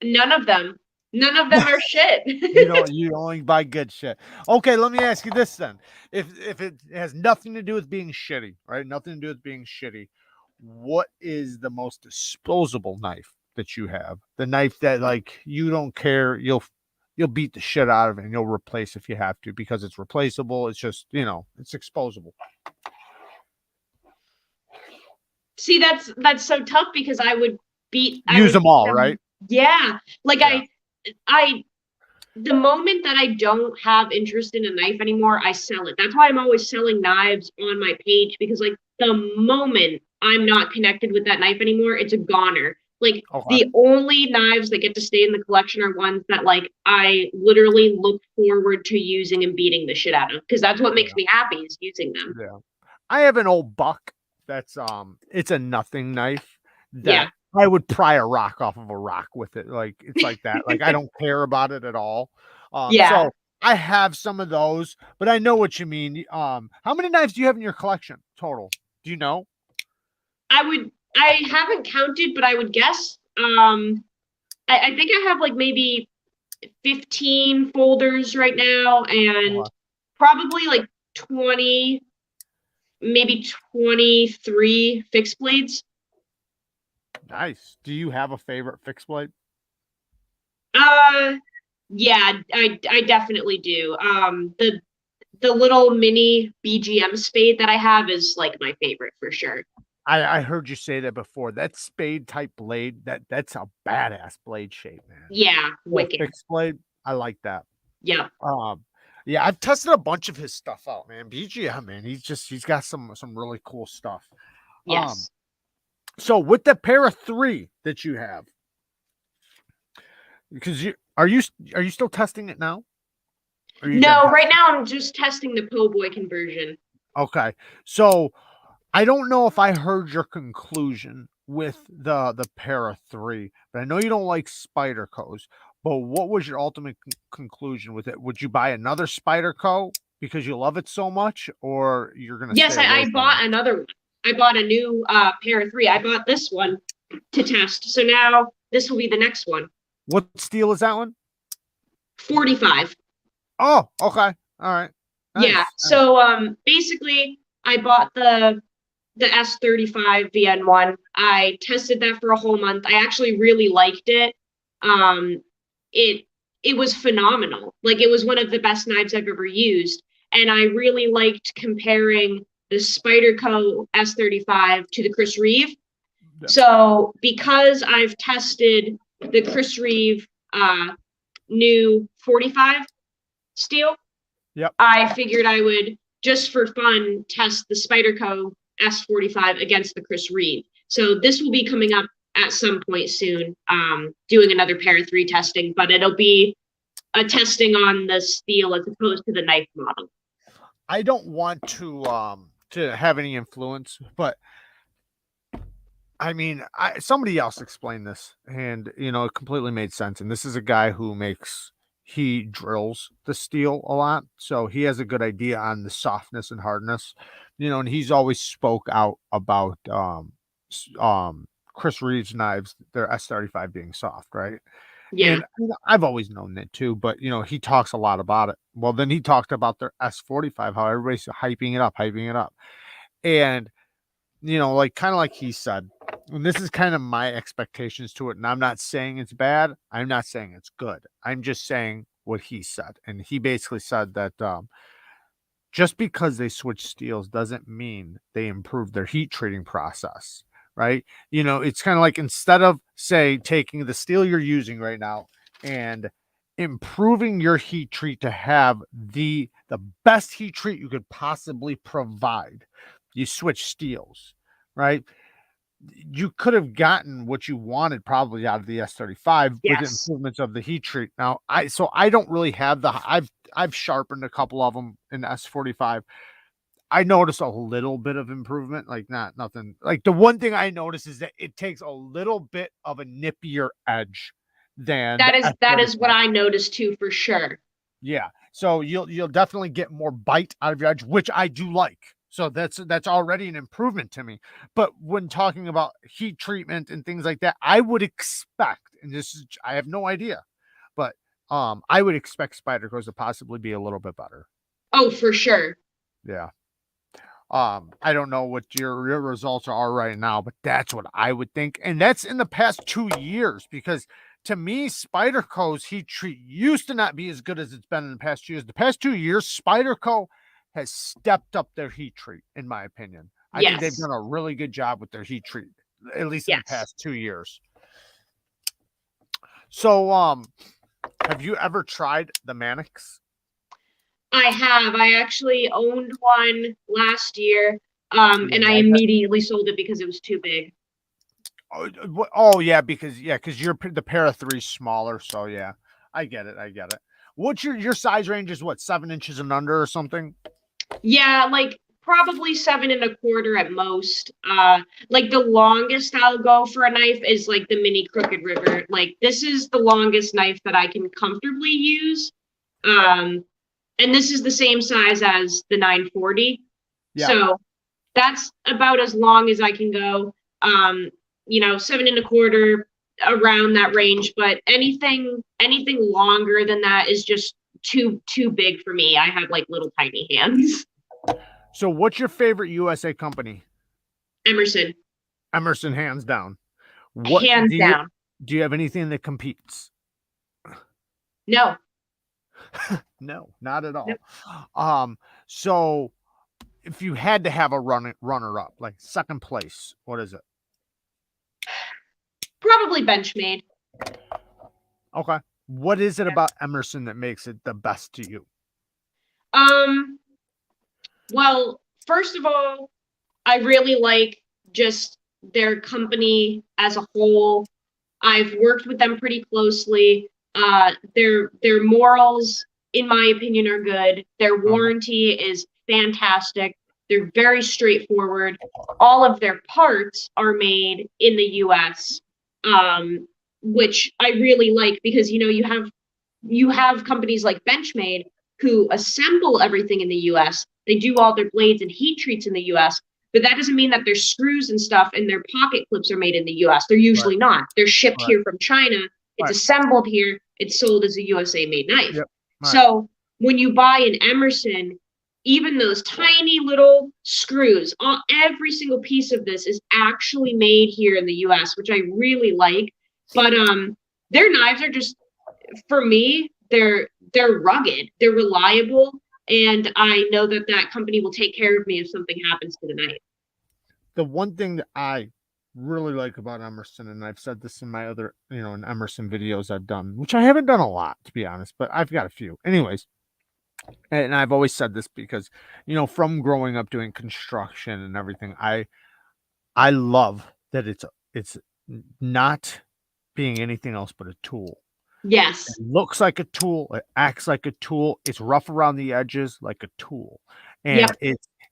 None of them. None of them are shit. You only buy good shit. Okay, let me ask you this then. If it has nothing to do with being shitty, right? Nothing to do with being shitty. What is the most disposable knife that you have? The knife that like you don't care, you'll beat the shit out of it and you'll replace if you have to because it's replaceable. It's just, it's exposable. See, that's so tough because I would Use them beat all, them. right? Yeah. Like Yeah. I the moment that I don't have interest in a knife anymore, I sell it. That's why I'm always selling knives on my page because like the moment I'm not connected with that knife anymore, it's a goner. Like Okay. the only knives that get to stay in the collection are ones that like I literally look forward to using and beating the shit out of because that's what makes Yeah. me happy is using them. Yeah. I have an old buck that's it's a nothing knife Yeah. that I would pry a rock off of a rock with it. Like it's like that. Like I don't care about it at all. Yeah. So I have some of those, but I know what you mean. How many knives do you have in your collection total? Do you know? I haven't counted, but I would guess I think I have like maybe 15 folders right now and probably like 20, maybe 23 fixed blades. Nice. Do you have a favorite fixed blade? Uh yeah, I definitely do. The little mini BGM spade that I have is like my favorite for sure. I heard you say that before. That spade type blade, that's a badass blade shape, man. Yeah, A wicked. fixed blade, I like that. Yeah. Yeah, I've tested a bunch of his stuff out, man. BGM, man, he's got some really cool stuff. Yes. So with the pair of three that you have, because are you still testing it now? Or are you done No, testing? right now I'm just testing the po' boy conversion. Okay. So I don't know if I heard your conclusion with the Para 3, but I know you don't like Spydercos. But what was your ultimate conclusion with it? Would you buy another Spyderco because you love it so much, or you're gonna Yes, stay away I from it? bought another one. I bought a new pair of three. I bought this one to test. So now this will be the next one. What steel is that one? 45. Oh, okay. All right. Yeah. Nice. Nice. So basically I bought the S35 VN1. I tested that for a whole month. I actually really liked it. Um it it was phenomenal. Like it was one of the best knives I've ever used. And I really liked comparing the Spyderco S35 to the Chris Reeve. Yeah. So because I've tested the Chris Reeve new 45 steel, Yep. I figured I would just for fun test the Spyderco S45 against the Chris Reeve. So this will be coming up at some point soon, doing another pair 3 testing, but it'll be a testing on the steel as opposed to the knife model. I don't want to have any influence, but I mean, somebody else explained this, and it completely made sense. And this is a guy who he drills the steel a lot, so he has a good idea on the softness and hardness. And he's always spoke out about Chris Reeves knives, their S35 being soft, right? Yeah. And I've always known it too, but he talks a lot about it. Well, then he talked about their S45, how everybody's hyping it up, and like kind of like he said, and this is kind of my expectations to it. And I'm not saying it's bad. I'm not saying it's good. I'm just saying what he said. And he basically said that just because they switch steels doesn't mean they improve their heat treating process. Right. It's kind of like instead of, say, taking the steel you're using right now and improving your heat treat to have the best heat treat you could possibly provide, you switch steels, right? You could have gotten what you wanted probably out of the S35 with Yes. improvements of the heat treat. Now, I don't really have I've sharpened a couple of them in S45. I noticed a little bit of improvement, like not nothing. Like the one thing I noticed is that it takes a little bit of a nippier edge than the That is what S35. I noticed too for sure. Yeah. So you'll definitely get more bite out of your edge, which I do like. So that's already an improvement to me. But when talking about heat treatment and things like that, I would expect, and I have no idea, but I would expect Spyderco's to possibly be a little bit better. Oh, for sure. Yeah. I don't know what your results are right now, but that's what I would think. And that's in the past 2 years, because to me, Spyderco's heat treat used to not be as good as it's been in the past years. The past 2 years, Spyderco has stepped up their heat treat, in my opinion. I think they've Yes. done a really good job with their heat treat, at least in the Yes. past 2 years. So, have you ever tried the Mannix? I have. I actually owned one last year, You and I like it? immediately sold it because it was too big. Oh yeah, because you're the Para 3 smaller, so yeah, I get it. What's your size range is what, 7 inches and under or something? Yeah, like probably 7 1/4 at most. Like the longest I'll go for a knife is like the mini Crooked River. Like this is the longest knife that I can comfortably use. Um, and this is the same size as the 940. Yeah. So that's about as long as I can go. 7 1/4 around that range, but anything longer than that is just too big for me. I have like little tiny hands. So what's your favorite USA company? Emerson, Emerson, hands down. What hands do you down. do you have anything that competes? No, No, not at no, all. So if you had to have a runner up, like second place, what is it? probably Benchmade. Okay. What is it about Emerson that makes it the best to you? Um, well, first of all, I really like just their company as a whole. I've worked with them pretty closely. Their morals, in my opinion, are good. Their Uh-huh. warranty is fantastic. They're very straightforward. All of their parts are made in the US, which I really like because, you know, you have companies like Benchmade who assemble everything in the US. They do all their blades and heat treats in the US, but that doesn't mean that their screws and stuff and their pocket clips are made in the US. They're usually not. They're shipped Right. here from China. It's assembled here. It's sold as a USA made knife. Yep. Right. So when you buy an Emerson, even those tiny little screws, every single piece of this is actually made here in the US, which I really like. But their knives are just, for me, they're rugged, they're reliable, and I know that that company will take care of me if something happens to the knife. The one thing that I really like about Emerson, and I've said this in my other, you know, in Emerson videos I've done, which I haven't done a lot, to be honest, but I've got a few. Anyways, and I've always said this because, you know, from growing up doing construction and everything, I love that it's not being anything else but a tool. Yes. It looks like a tool, it acts like a tool, it's rough around the edges like a tool. And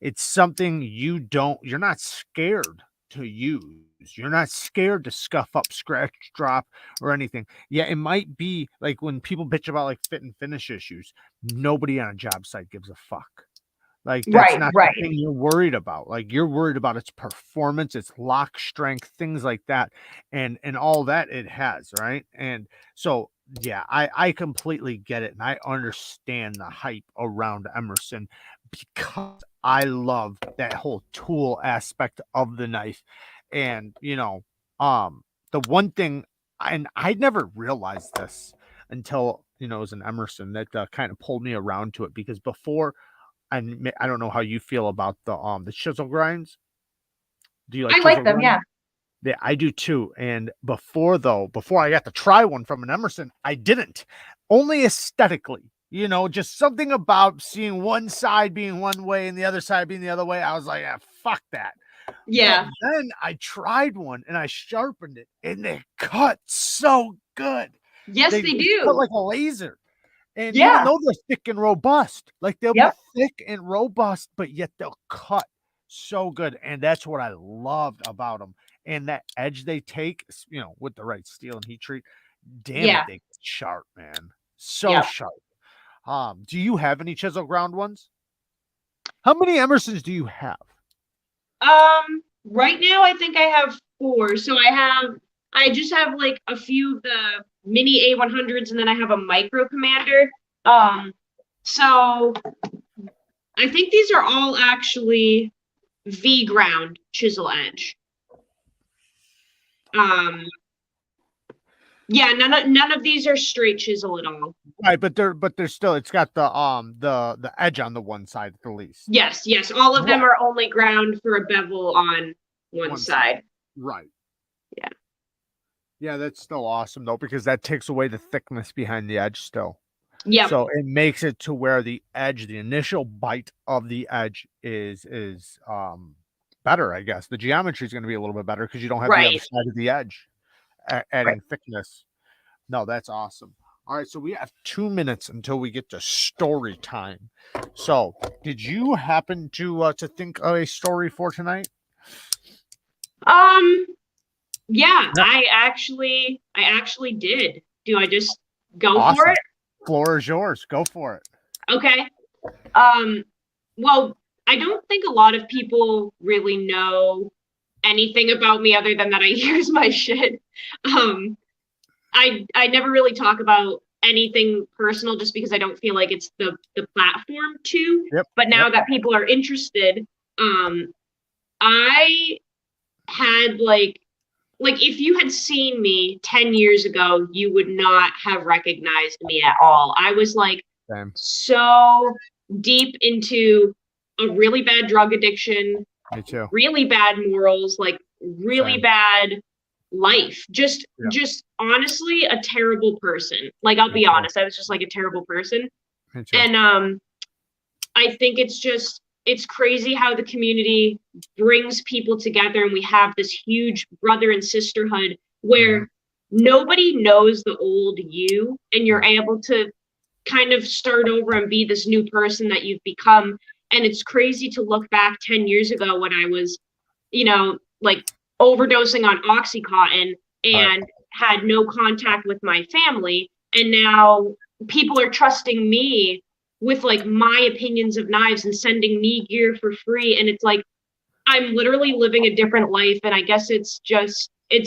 it's something you're not scared to use. You're not scared to scuff up, scratch, drop, or anything. Yeah, it might be like when people bitch about like fit and finish issues, nobody on a job site gives a fuck. Like that's not the thing you're worried about. Like you're worried about its performance, its lock strength, things like that, and all that it has, right? And so yeah, I completely get it, and I understand the hype around Emerson because I love that whole tool aspect of the knife. And you know, the one thing, and I never realized this until, you know, it was an Emerson that kind of pulled me around to it, because before, and I don't know how you feel about the chisel grinds. Do you like I chisel like them, grinds? Yeah, I do too. And before I got to try one from an Emerson, I didn't. Only aesthetically, you know, just something about seeing one side being one way and the other side being the other way. I was like, ah, fuck that. Yeah. But then I tried one and I sharpened it, and they cut so good. Yes, they do. Cut like a laser. And Yeah. even though they're thick and robust, like they'll be thick and robust, but yet they'll cut so good. And that's what I loved about them. And that edge they take, you know, with the right steel and heat treat, damn it, they get sharp, man. So sharp. Do you have any chisel ground ones? How many Emersons do you have? Right now I think I have 4. So I just have like a few of the mini A100s, and then I have a micro commander. So I think these are all actually V ground chisel edge. Yeah, none of these are straight chisel at all. Right, but they're still, it's got the edge on the one side at least. Yes, all of them are only ground for a bevel on one side. Right. Yeah. Yeah, that's still awesome though, because that takes away the thickness behind the edge still. Yeah. So it makes it to where the edge, the initial bite of the edge is better, I guess. The geometry is going to be a little bit better because you don't have the other side of the edge adding thickness. No, that's awesome. All right, so we have 2 minutes until we get to story time. So, did you happen to think of a story for tonight? Yeah, no. I actually did. Do I just go for it? Floor is yours. Go for it. Okay. Well, I don't think a lot of people really know anything about me other than that I use my shit. I never really talk about anything personal just because I don't feel like it's the platform to. But now that people are interested, I had like if you had seen me 10 years ago, you would not have recognized me at all. I was like so deep into a really bad drug addiction, really bad morals, like really bad life. Just honestly a terrible person. Like, I'll be honest, I was just like a terrible person. And I think it's crazy how the community brings people together, and we have this huge brother and sisterhood where nobody knows the old you, and you're able to kind of start over and be this new person that you've become. And it's crazy to look back 10 years ago when I was, you know, like overdosing on Oxycontin Right. and had no contact with my family. And now people are trusting me with like my opinions of knives and sending me gear for free. And it's like, I'm literally living a different life. And I guess it's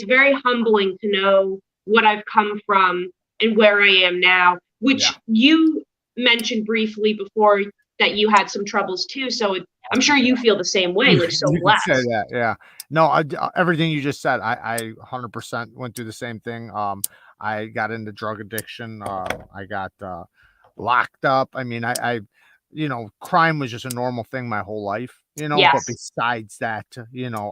very humbling to know what I've come from and where I am now, Yeah. which you mentioned briefly before that you had some troubles too. So I'm sure you feel the same way, like so You could say blessed. that, yeah. No, everything you just said, I 100% went through the same thing. I got into drug addiction. I got locked up. I mean, crime was just a normal thing my whole life, but Yes. besides that,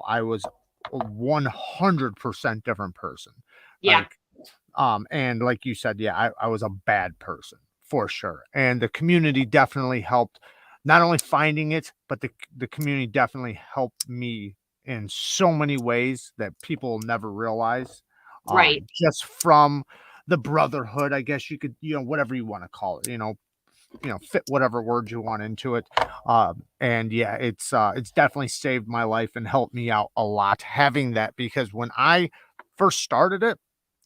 I was a 100% different person. Yeah. Like, and like you said, yeah, I was a bad person for sure. And the community definitely helped, not only finding it, but the community definitely helped me in so many ways that people will never realize. Right. Just from the brotherhood, I guess you could, whatever you want to call it, fit whatever word you want into it. And yeah, it's definitely saved my life and helped me out a lot having that, because when I first started it,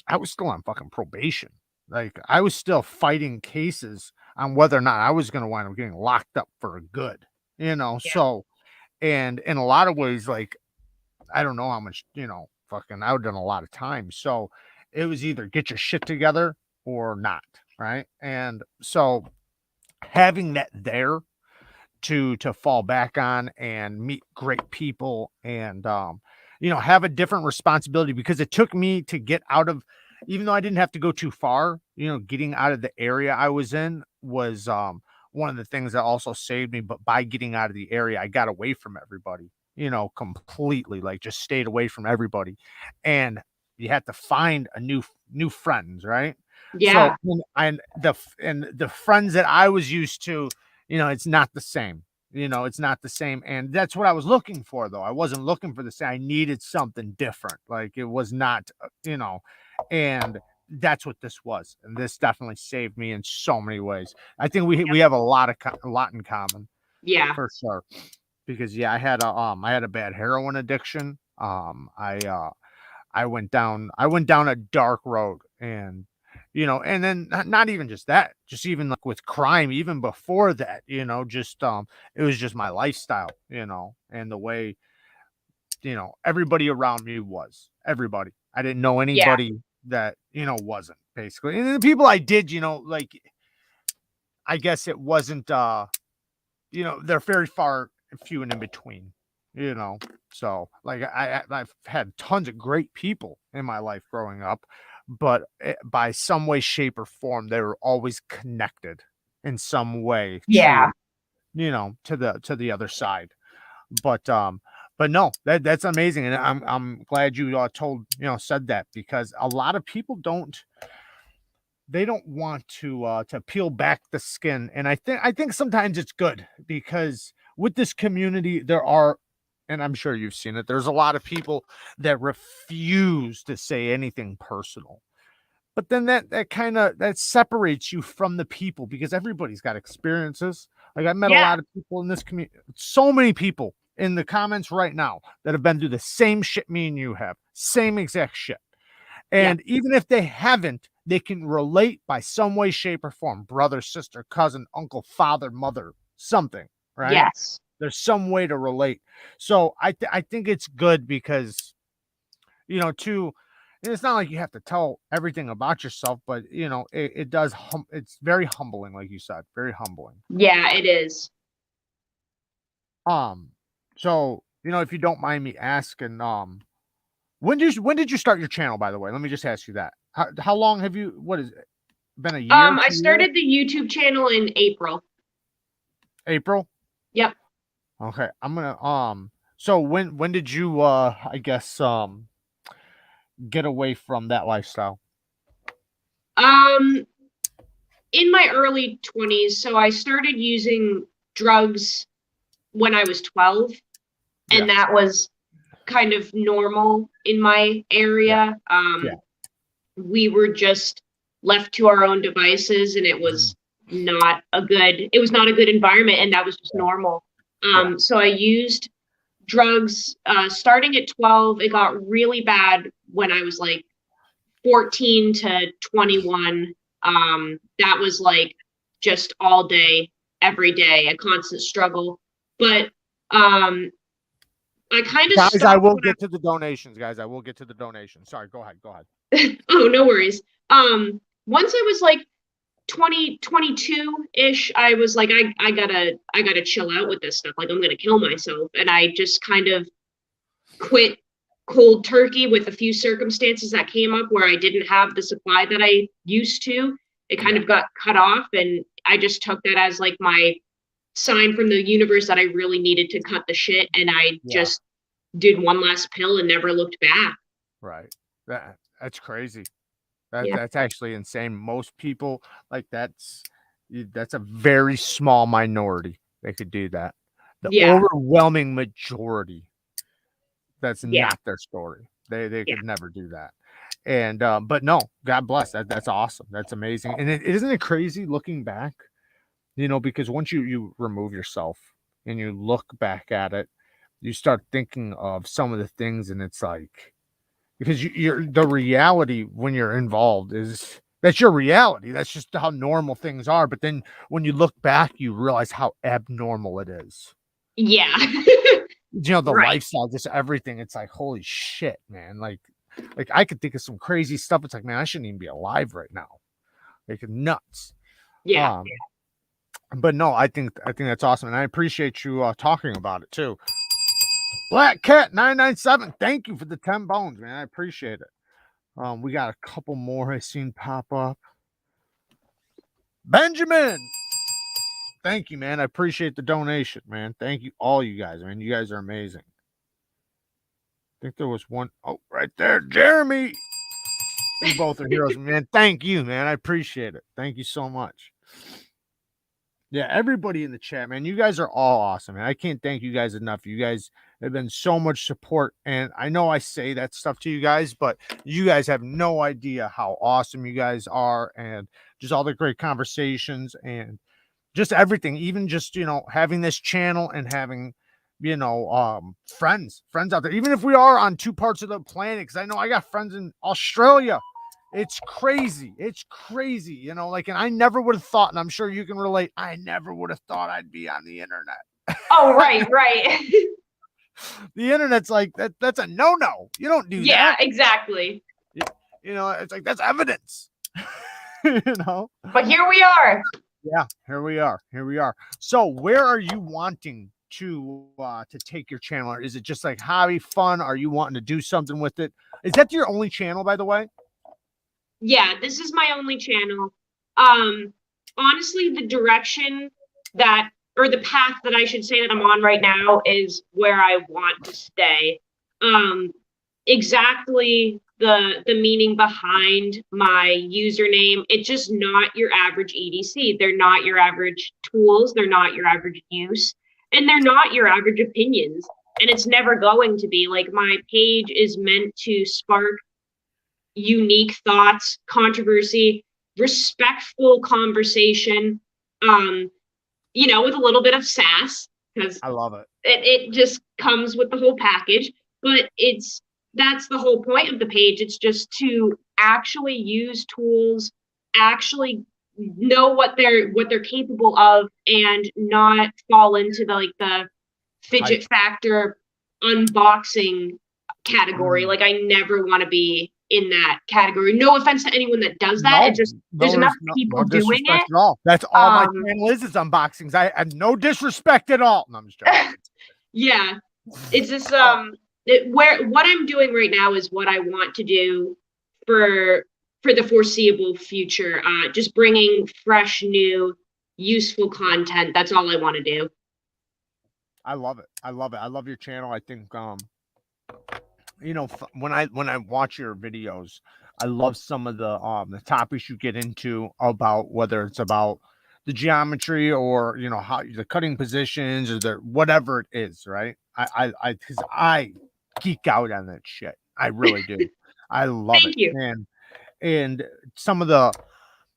I was still on fucking probation. Like, I was still fighting cases on whether or not I was gonna wind up getting locked up for good, Yeah. So, and in a lot of ways, like, I don't know how much, fucking I would done a lot of time. So it was either get your shit together or not, right? And so having that there to fall back on and meet great people and have a different responsibility, because it took me to get out of, even though I didn't have to go too far, getting out of the area I was in was one of the things that also saved me. But by getting out of the area, I got away from everybody, completely, like, just stayed away from everybody. And you had to find a new friends, right? So Yeah. and the friends that I was used to, it's not the same. It's not the same. And that's what I was looking for, though. I wasn't looking for the same. I needed something different. Like, it was not, and that's what this was. And this definitely saved me in so many ways. I think we have a lot in common, Yeah. for sure. Because yeah, I had a bad heroin addiction. I went down a dark road. And and then not even just that, just even like with crime, even before that, just it was just my lifestyle, and the way, everybody around me was everybody. I didn't know Yeah. anybody that, wasn't, basically. And the people I did, like, I guess it wasn't they're very far few and in between, you know. So, like, I've had tons of great people in my life growing up, but by some way, shape, or form, they were always connected in some way Yeah. to, to the other side. But no, that's amazing. And I'm glad you said that, because a lot of people they don't want to peel back the skin. And I think sometimes it's good, because with this community there are, and I'm sure you've seen it, there's a lot of people that refuse to say anything personal. But then that kind of that separates you from the people, because everybody's got experiences. Like, I met a Yeah. lot of people in this community, so many people in the comments right now that have been through the same shit me and you have, same exact shit. Yeah. And even if they haven't, they can relate by some way, shape, or form. Brother, sister, cousin, uncle, father, mother, something, right? Yes. There's some way to relate. So I think it's good, because, to, and it's not like you have to tell everything about yourself, but, it does, it's very humbling, like you said, very humbling. Yeah, it is. Um, so, if you don't mind me asking, when did you start your channel, by the way? Let me just ask you that. How long have you, what is it, been a year, I 2 years? started the YouTube channel in April. April? Yep. Okay. I'm gonna so when did you I guess get away from that lifestyle? Um, in my early 20s, so I started using drugs when I was 12, Yeah. and that was kind of normal in my Yeah. area. Yeah. We were just left to our own devices, and it Mhm. was not a good environment, and that was just Yeah. normal. So I used drugs starting at 12. It got really bad when I was like 14 to 21. That was like just all day, every day, a constant struggle. But I kind of Guys, I stopped will when get to the donations, guys. I will get to the donations. Sorry, go ahead. Go ahead. oh, no worries. Once I was like 20, 22-ish, I was like, I gotta chill out with this stuff. Like I'm gonna kill myself. And I just kind of quit cold turkey with a few circumstances that came up where I didn't have the supply that I used to. It kind of got cut off, and I just took that as like my sign from the universe that I really needed to cut the shit, and I just did one last pill and never looked back. Right. That's crazy. Yeah. That's actually insane. Most people like that's a very small minority that could do that. The Yeah. overwhelming majority, that's Yeah. not their story. They Yeah. could never do that. And but no, God bless. That's awesome. That's amazing. And isn't it crazy looking back? You know, because once you remove yourself and you look back at it, you start thinking of some of the things, and it's like, because you're the reality when you're involved is that's your reality. That's just how normal things are. But then when you look back, you realize how abnormal it is. Yeah. You know, the Right. lifestyle, just everything. It's like, holy shit, man. Like I could think of some crazy stuff. It's like, man, I shouldn't even be alive right now. Like nuts. Yeah. But no, I think that's awesome. And I appreciate you talking about it too. Black Cat 997, thank you for the 10 bones, man. I appreciate it. We got a couple more I seen pop up. Benjamin, thank you, man. I appreciate the donation, man. Thank you, all you guys, man. You guys are amazing. I think there was one. Oh, right there, Jeremy. You both are heroes, man. Thank you, man. I appreciate it. Thank you so much. Yeah, everybody in the chat, man. You guys are all awesome, man. I can't thank you guys enough. You guys have been so much support, and I know I say that stuff to you guys, but you guys have no idea how awesome you guys are, and just all the great conversations and just everything. Even just having this channel and having friends out there. Even if we are on two parts of the planet, because I know I got friends in Australia. It's crazy. It's crazy, like, and I never would have thought, and I'm sure you can relate, I never would have thought I'd be on the internet. Oh, right. The internet's like that's a no. You don't do that. Yeah, exactly. It's like that's evidence. But here we are. Yeah, here we are. So where are you wanting to take your channel? Or is it just like hobby fun? Are you wanting to do something with it? Is that your only channel, by the way? Yeah, this is my only channel. Honestly, the direction or the path that I should say that I'm on right now is where I want to stay. Exactly the meaning behind my username. It's just not your average EDC. They're not your average tools. They're not your average use, and they're not your average opinions. And it's never going to be. Like, my page is meant to spark unique thoughts, controversy, respectful conversation, with a little bit of sass, because I love it. It just comes with the whole package. But that's the whole point of the page. It's just to actually use tools, actually know what they're capable of, and not fall into the fidget factor unboxing category. Like, I never want to be in that category. No offense to anyone that does that. No, it just there's enough people doing it. At all. That's all my channel is unboxings. I have no disrespect at all. No, I'm just joking. Yeah, it's just what I'm doing right now is what I want to do for the foreseeable future. Just bringing fresh, new, useful content. That's all I want to do. I love it. I love your channel. I think when I watch your videos, I love some of the topics you get into, about whether it's about the geometry or how the cutting positions or the whatever it is, right? Because I geek out on that shit. I really do. I love Thank it. you. And some of the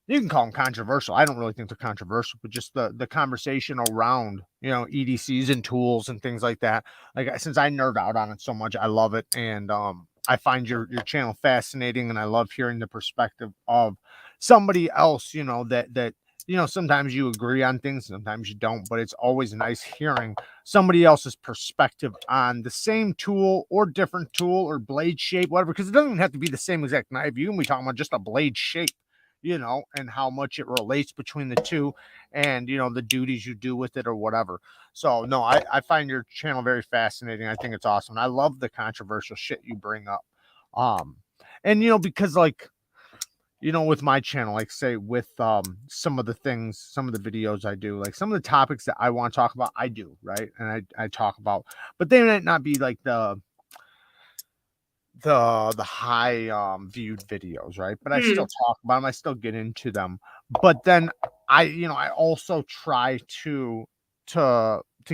you can call them controversial. I don't really think they're controversial, but just the conversation around, EDCs and tools and things like that. Like, since I nerd out on it so much, I love it. And I find your channel fascinating, and I love hearing the perspective of somebody else, that sometimes you agree on things, sometimes you don't, but it's always nice hearing somebody else's perspective on the same tool or different tool or blade shape, whatever, because it doesn't even have to be the same exact knife. You can be talking about just a blade shape, and how much it relates between the two, and the duties you do with it or whatever. So no, I find your channel very fascinating. I think it's awesome. I love the controversial shit you bring up. Um, and because like, with my channel, like say with some of the things, some of the videos I do, like some of the topics that I want to talk about, I do, right? And I talk about, but they might not be like the high viewed videos, right? But I still talk about them, I still get into them. But then I also try to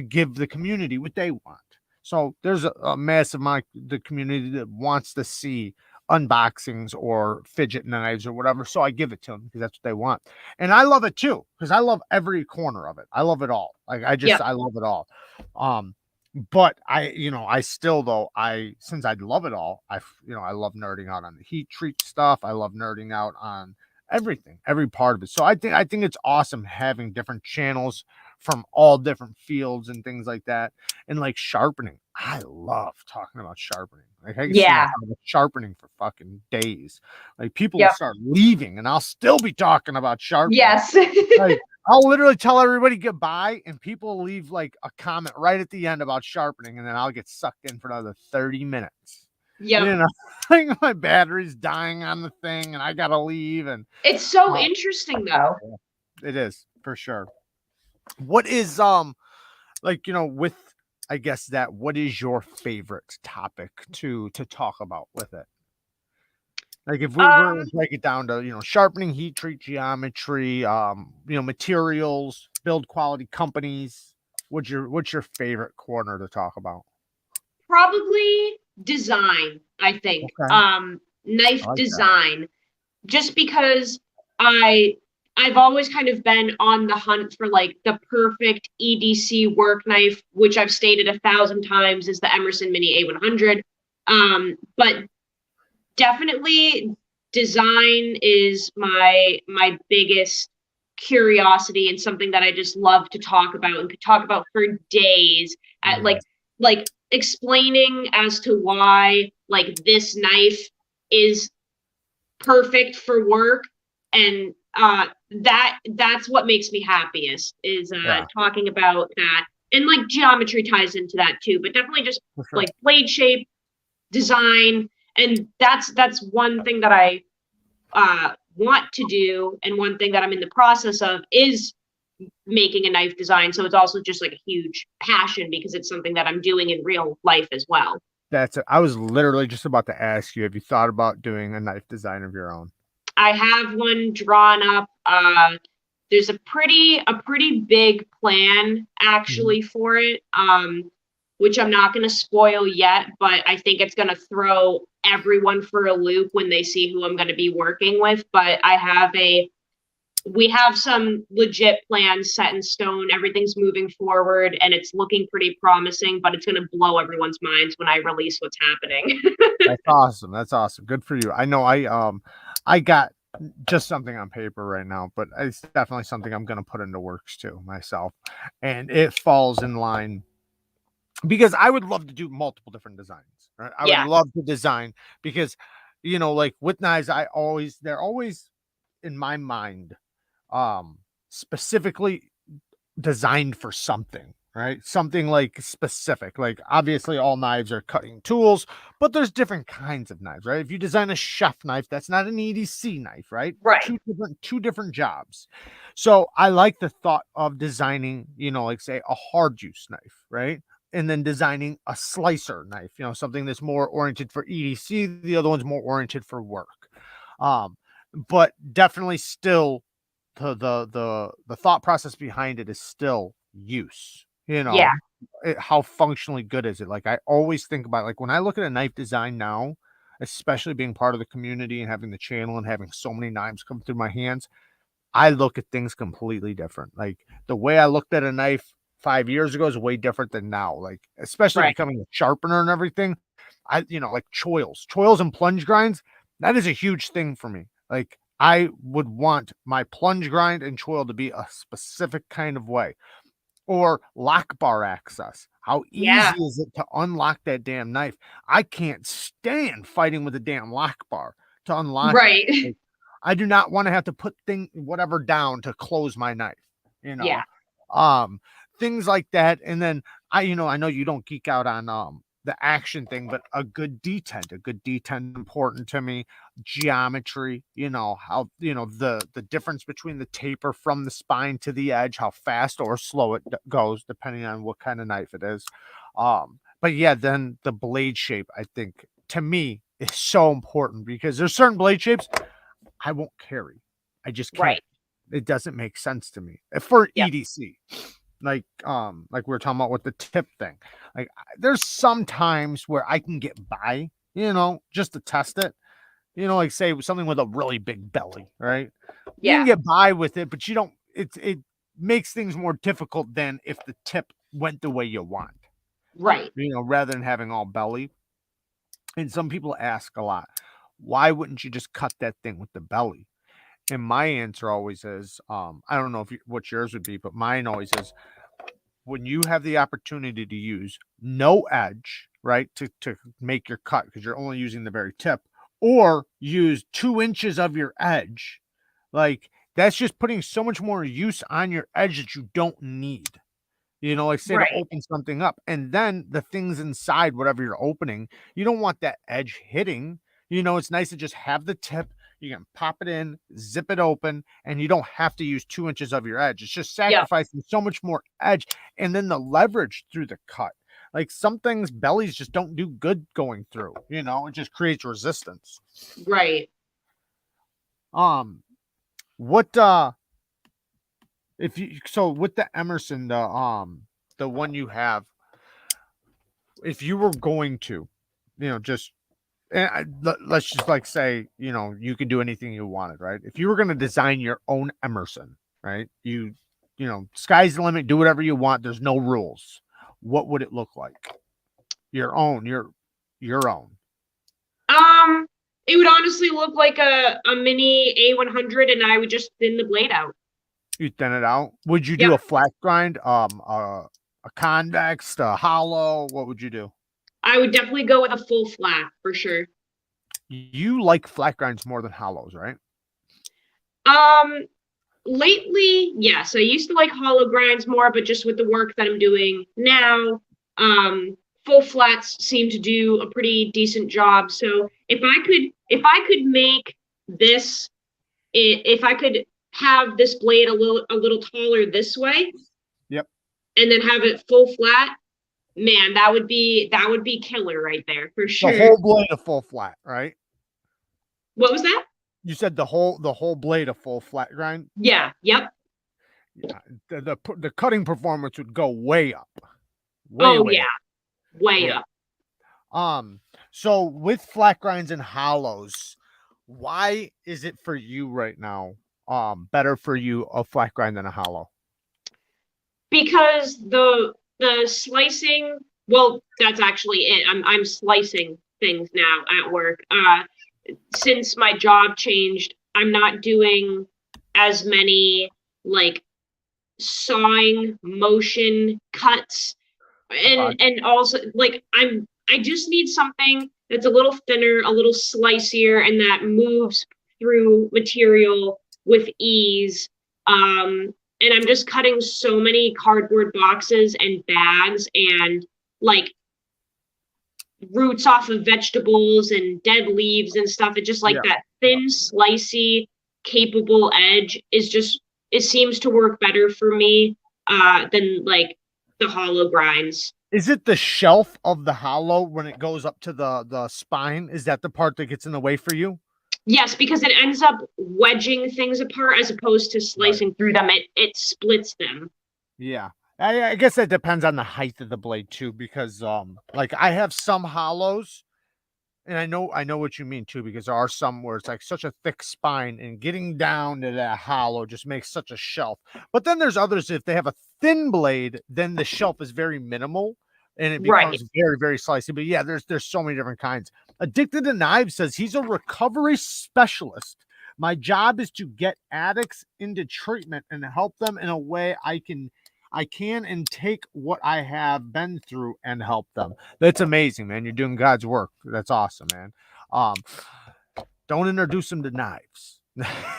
give the community what they want. So there's a massive the community that wants to see unboxings or fidget knives or whatever, so I give it to them because that's what they want. And I love it too, because I love every corner of it. I love it all. Like, Yep. I love it all. But I still, though, since I love it all, I love nerding out on the heat treat stuff. I love nerding out on everything, every part of it. So I think it's awesome having different channels from all different fields and things like that. And like sharpening, I love talking about sharpening. Like, I can sit and Yeah. talk about sharpening for fucking days. Like, people will Yep. start leaving and I'll still be talking about sharpening. Yes. Like, I'll literally tell everybody goodbye, and people leave like a comment right at the end about sharpening, and then I'll get sucked in for another 30 minutes. Yep. Like, my battery's dying on the thing, and I gotta leave. And It's so interesting though. it is for sure. What is like, with, I guess, that, what is your favorite topic to talk about with it? Like, if we were to break it down to, sharpening, heat treat, geometry, materials, build quality companies, what's your favorite corner to talk about? Probably design, I think. Okay. Knife I like that. design. Just because I I've always kind of been on the hunt for like the perfect EDC work knife, which I've stated 1,000 times is the Emerson Mini A100. But definitely design is my biggest curiosity and something that I just love to talk about and could talk about for days at Yeah. like explaining as to why like this knife is perfect for work, and that's what makes me happiest is Yeah, talking about that, and like geometry ties into that too, but definitely just for sure. like blade shape, design, and that's one thing that I want to do, and one thing that I'm in the process of is making a knife design. So it's also just like a huge passion because it's something that I'm doing in real life as well. That's it. I was literally just about to ask you, have you thought about doing a knife design of your own? I have one drawn up. There's a pretty big plan Mhm. actually for it, which I'm not going to spoil yet, but I think it's going to throw everyone for a loop when they see who I'm going to be working with. But we have some legit plans set in stone. Everything's moving forward and it's looking pretty promising, but it's going to blow everyone's minds when I release what's happening. That's awesome. That's awesome. Good for you. I know I got just something on paper right now, but it's definitely something I'm gonna put into works too myself. And it falls in line because I would love to do multiple different designs. Right? I would Yeah. love to design because, like with knives, they're always in my mind, um, specifically designed for something, right? Something like specific. Like, obviously all knives are cutting tools, but there's different kinds of knives, right? If you design a chef knife, that's not an EDC knife, right? Right. Two different jobs. So I like the thought of designing, like say a hard use knife, right? And then designing a slicer knife, something that's more oriented for EDC, the other one's more oriented for work. Um, but definitely still the thought process behind it is still use. Yeah. How functionally good is it? Like, I always think about, like, when I look at a knife design now, especially being part of the community and having the channel and having so many knives come through my hands, I look at things completely different. Like the way I looked at a knife 5 years ago is way different than now. Like, especially Right. becoming a sharpener and everything. Like choils and plunge grinds, that is a huge thing for me. Like, I would want my plunge grind and choil to be a specific kind of way, or lock bar access. How Yeah. easy is it to unlock that damn knife? I can't stand fighting with a damn lock bar to unlock it. Right. Like, I do not want to have to put whatever down to close my knife, you Yeah. know. Um Things like that. And then I know you don't geek out on the action thing, but a good detent important to me. Geometry, how the difference between the taper from the spine to the edge, how fast or slow it goes depending on what kind of knife it is. But yeah, then the blade shape, I think, to me, is so important, because there's certain blade shapes I won't carry. I just can't. Right. It doesn't make sense to me. For Yep. EDC, like we were talking about with the tip thing. Like, there's some times where I can get by, just to test it. Like, say something with a really big belly, right? You can Yeah. get by with it, but you don't. It makes things more difficult than if the tip went the way you want. Right. Rather than having all belly. And some people ask a lot, why wouldn't you just cut that thing with the belly? And my answer always is, I don't know what yours would be, but mine always is, when you have the opportunity to use no edge, right, to make your cut, because you're only using the very tip, or use 2 inches of your edge, like, that's just putting so much more use on your edge that you don't need. Like, say, to Right. open something up, and then the things inside, whatever you're opening, you don't want that edge hitting. It's nice to just have the tip. You can pop it in, zip it open, and you don't have to use 2 inches of your edge. It's just Yep. sacrificing so much more edge, and then the leverage through the cut. Like, some things bellies just don't do good going through. It just creates resistance. Right. Um, what if you so with the Emerson, the one you have, if you were going to, just, let's just, like, say, you could do anything you wanted, right? If you were going to design your own Emerson, right? Sky's the limit. Do whatever you want. There's no rules. What would it look like? Your own. It would honestly look like a mini A100, and I would just thin the blade out. You thin it out. Would you do Yep. a flat grind? A convex, a hollow? What would you do? I would definitely go with a full flat for sure. You like flat grinds more than hollows, right? Um, Lately, yes, I used to like hollow grinds more, but just with the work that I'm doing now, full flats seem to do a pretty decent job. So if I could make this, if I could have this blade a little taller this way, Yep. and then have it full flat, man, that would be killer right there for The sure. whole blade a full flat, right? What was that? You said the whole blade a full flat grind. Yeah. Yep. Yeah, the cutting performance would go way up, Oh way yeah, up. way Yeah. up. So with flat grinds and hollows, why is it for you right now better for you a flat grind than a hollow? Because the slicing, well, that's actually it. I'm slicing things now at work. Since my job changed, I'm not doing as many like sawing motion cuts, and also like I just need something that's a little thinner, a little slicier, and that moves through material with ease. And I'm just cutting so many cardboard boxes and bags and like roots off of vegetables and dead leaves and stuff. It just like Yeah. that thin, slicey, capable edge is just, it seems to work better for me than like the hollow grinds. Is it the shelf of the hollow when it goes up to the spine? Is that the part that gets in the way for you? Yes, because it ends up wedging things apart as opposed to Right. slicing through them. It splits them. Yeah. I guess that depends on the height of the blade too, because like, I have some hollows, And I know what you mean too, because there are some where it's like such a thick spine and getting down to that hollow just makes such a shelf. But then there's others, if they have a thin blade, then the shelf is very minimal and it Right. becomes very, very slicey. But yeah, there's so many different kinds. Addicted to Knives says he's a recovery specialist. My job is to get addicts into treatment and help them in a way I can and take what I have been through and help them. That's amazing, man. You're doing God's work. That's awesome, man. Um, don't introduce them to knives.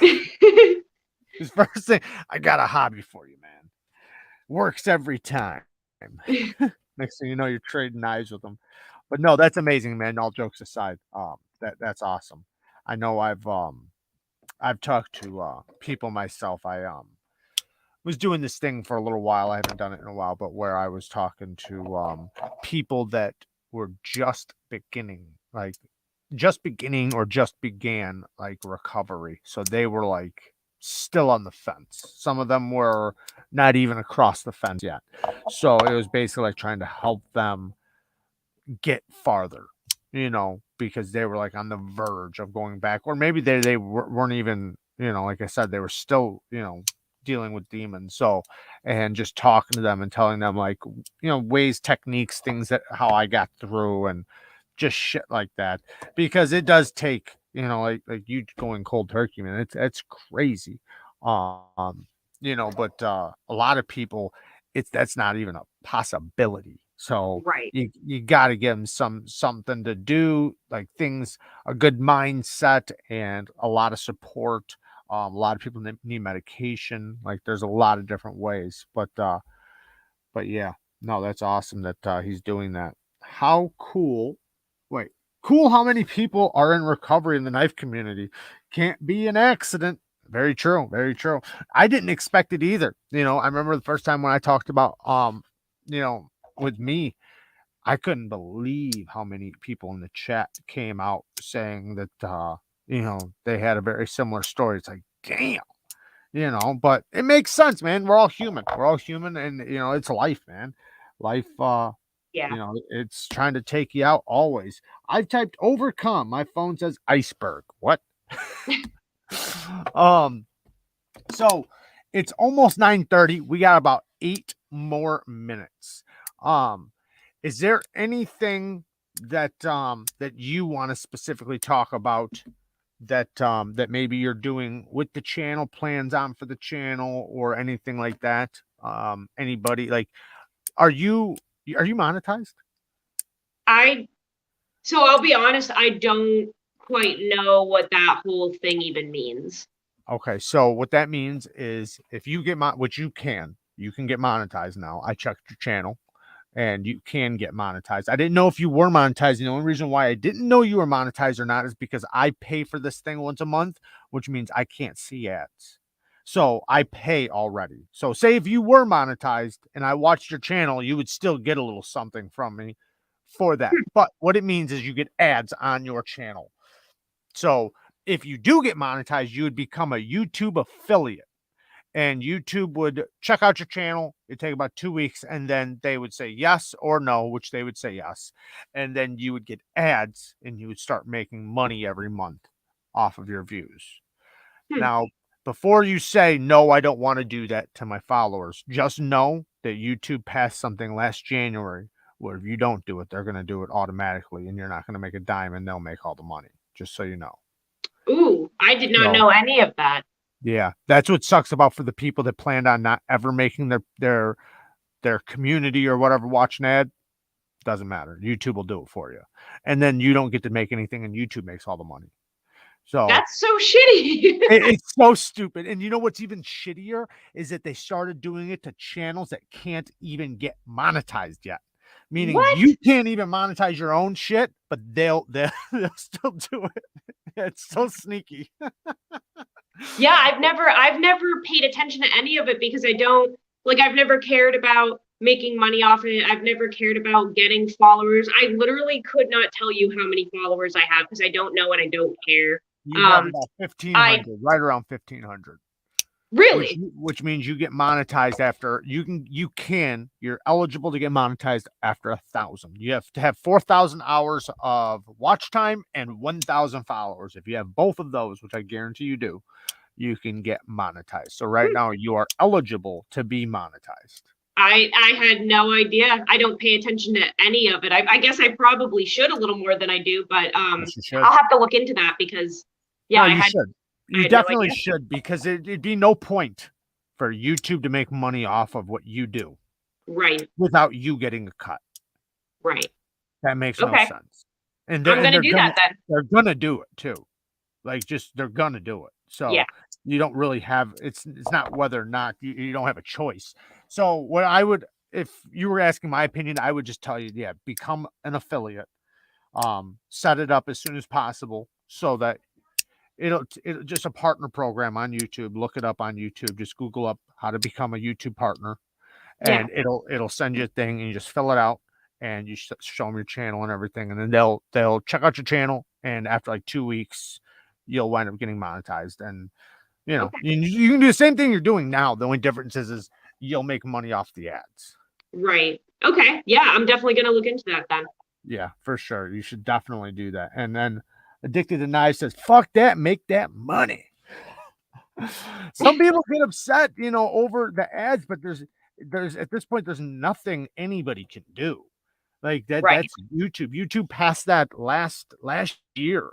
His first thing, I got a hobby for you, man. Works every time. Next thing you know, you're trading knives with them. But no, that's amazing, man. All jokes aside, that's awesome. I know I've talked to people myself. I was doing this thing for a little while. I haven't done it in a while, but where I was talking to people that were just beginning, like just beginning or just began like recovery. So they were like still on the fence. Some of them were not even across the fence yet. So it was basically like trying to help them get farther, you know, because they were like on the verge of going back, or maybe they weren't even, you know, like I said, they were still, you know, dealing with demons. So, and just talking to them and telling them like, you know, ways, techniques, things that how I got through and just shit like that, because it does take, you know, like you going cold turkey, man. It's crazy. Um, you know, but a lot of people, that's not even a possibility. So Right. you got to give them something to do, like things, a good mindset, and a lot of support. A lot of people need medication. Like there's a lot of different ways, but yeah, no, that's awesome that he's doing that. How cool! Wait, cool. How many people are in recovery in the knife community? Can't be an accident. Very true. Very true. I didn't expect it either. You know, I remember the first time when I talked about, you know, with me, I couldn't believe how many people in the chat came out saying that, you know, they had a very similar story. It's like, damn, you know, but it makes sense, man. We're all human. We're all human, and you know, it's life, man. Life, Yeah. you know, it's trying to take you out always. I've typed overcome. My phone says iceberg. What? um, so it's almost 9:30. We got about 8 more minutes. Um, is there anything that you want to specifically talk about that maybe you're doing with the channel, plans on for the channel, or anything like that? Anybody like, are you monetized? I so I'll be honest, I don't quite know what that whole thing even means. Okay, so what that means is if you get which you can get monetized now. I checked your channel and you can get monetized. I didn't know if you were monetized. The only reason why I didn't know you were monetized or not is because I pay for this thing once a month, which means I can't see ads. So I pay already. So say if you were monetized and I watched your channel, you would still get a little something from me for that. But what it means is you get ads on your channel. So if you do get monetized, you would become a YouTube affiliate. And YouTube would check out your channel. It'd take about 2 weeks, and then they would say yes or no, which they would say yes. And then you would get ads and you would start making money every month off of your views. Hmm. Now, before you say, no, I don't want to do that to my followers, just know that YouTube passed something last January where if you don't do it, they're going to do it automatically and you're not going to make a dime and they'll make all the money, just so you know. Ooh, I did not So, know any of that. yeah, that's what sucks about for the people that planned on not ever making their community or whatever watch an ad. Doesn't matter. YouTube will do it for you. And then you don't get to make anything and YouTube makes all the money. So That's so shitty. it's so stupid. And you know what's even shittier is that they started doing it to channels that can't even get monetized yet. Meaning What? you can't even monetize your own shit, but they'll still do it. It's so sneaky. Yeah, I've never paid attention to any of it because I don't like I've never cared about making money off of it. I've never cared about getting followers. I literally could not tell you how many followers I have because I don't know and I don't care. You have about I 1,500, right around 1,500. Really? which means you get monetized after you're eligible to get monetized after 1,000. You have to have 4,000 hours of watch time and 1,000 followers. If you have both of those, which I guarantee you do, you can get monetized. So right now you are eligible to be monetized. I had no idea. I don't pay attention to any of it. I guess I probably should a little more than I do, but Yes, you should. I'll have to look into that because yeah, No, I you had should. I You had no definitely idea. should, because it'd be no point for YouTube to make money off of what you do Right, without you getting a cut. right. That makes no Okay. sense. And I'm gonna do that then. they're gonna do it too. Like, just they're gonna do it. Yeah. So you don't really have it's not whether or not you don't have a choice. So what I would, if you were asking my opinion, I would just tell you, yeah, become an affiliate. Set it up as soon as possible so that it'll just a partner program on YouTube. Look it up on YouTube. Just Google up how to become a YouTube partner, Yeah. and it'll send you a thing, and you just fill it out, and you show them your channel and everything, and then they'll check out your channel, and after like 2 weeks, you'll wind up getting monetized. And Okay. you can do the same thing you're doing now. The only difference is you'll make money off the ads. Right. Okay. Yeah, I'm definitely gonna look into that then. Yeah, for sure. You should definitely do that. And then Addicted to Knives says, "Fuck that, make that money." Some people get upset, over the ads, but there's at this point there's nothing anybody can do. Like that Right. that's YouTube. YouTube passed that last year.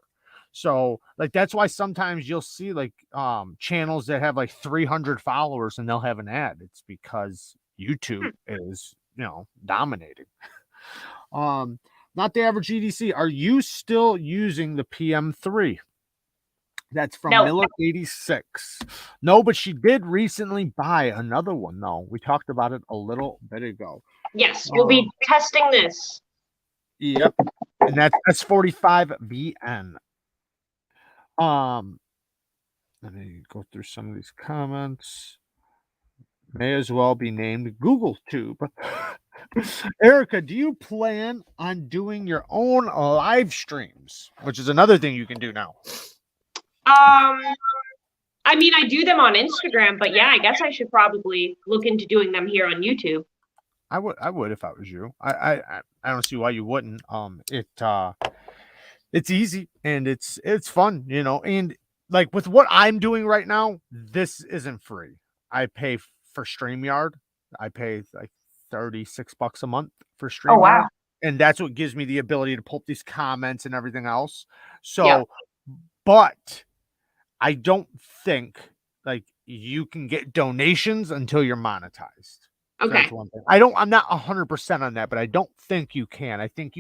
So like that's why sometimes you'll see like channels that have like 300 followers and they'll have an ad. It's because YouTube is, dominating. Um Not the average EDC. Are you still using the PM3? That's from No. Miller 86. No, but she did recently buy another one, though. We talked about it a little bit ago. Yes, we'll be testing this. Yep. And that's S45VN. Let me go through some of these comments. May as well be named Google Tube. Erica, do you plan on doing your own live streams? Which is another thing you can do now. I mean, I do them on Instagram, but yeah, I guess I should probably look into doing them here on YouTube. I would if I was you. I don't see why you wouldn't. It's easy and it's fun, and like with what I'm doing right now, this isn't free. I pay for StreamYard. I pay like $36 a month for StreamYard. Oh, wow. And that's what gives me the ability to pull up these comments and everything else. So, Yeah. but I don't think like you can get donations until you're monetized. So Okay. that's one thing. I'm not 100% on that, but I don't think you can. I think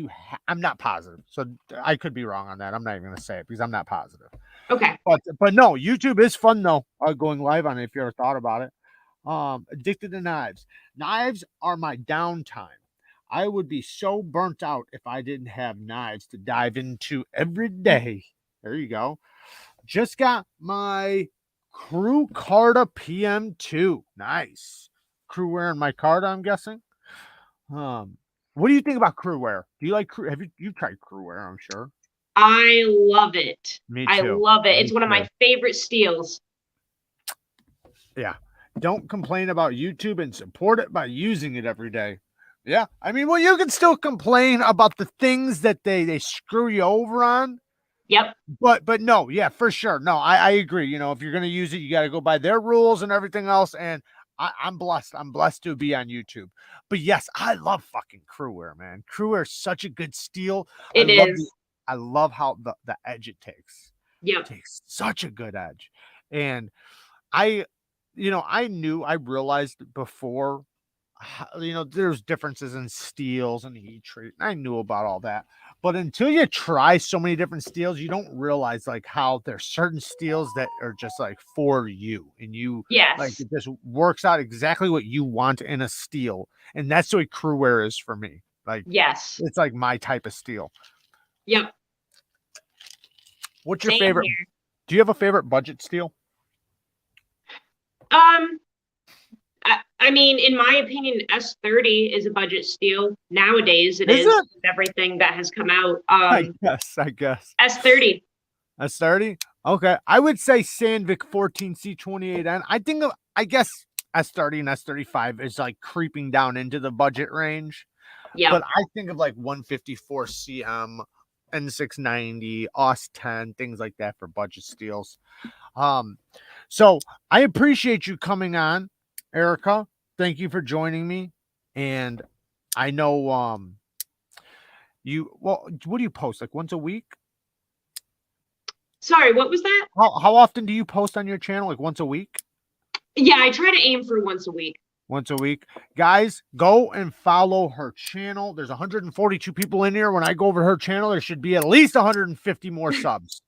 I'm not positive. So I could be wrong on that. I'm not even going to say it because I'm not positive. Okay. But no, YouTube is fun though. Going live on it if you ever thought about it. Addicted to Knives. Knives are my downtime. I would be so burnt out if I didn't have knives to dive into every day. There you go. Just got my Crew Carta PM2. Nice. Crew wear in my Carta, I'm guessing. What do you think about crew wear? Do you like crew? Have you tried crew wear? I'm sure. I love it. Me I too. love it. Me It's one of my too. favorite steels. Yeah. Don't complain about YouTube and support it by using it every day. Yeah. I mean, well, you can still complain about the things that they screw you over on. Yep. But no, yeah, for sure. No, I agree. If you're going to use it, you got to go by their rules and everything else. And I'm blessed. I'm blessed to be on YouTube. But yes, I love fucking crewwear, man. Crewwear is such a good steel. It is. I love how the edge it takes. Yep. It takes such a good edge. And I realized before, there's differences in steels and heat treat. I knew about all that. But until you try so many different steels, you don't realize like how there's certain steels that are just like for you. And Yes. like it just works out exactly what you want in a steel. And that's the way crewwear is for me. Like, yes. It's like my type of steel. Yep. What's your Same favorite? here. Do you have a favorite budget steel? I mean, in my opinion, S30 is a budget steel. Nowadays, it is it? with everything that has come out. I guess. S30. S30. Okay, I would say Sandvik 14C28N. I guess S30 and S35 is like creeping down into the budget range, Yeah. but I think of like 154 CM, N690, OS 10, things like that for budget steals. So I appreciate you coming on, Erica. Thank you for joining me. And I know what do you post? Like once a week? Sorry, what was that? How often do you post on your channel? Like once a week? Yeah, I try to aim for once a week. Once a week. Guys, go and follow her channel. There's 142 people in here. When I go over her channel, there should be at least 150 more subs.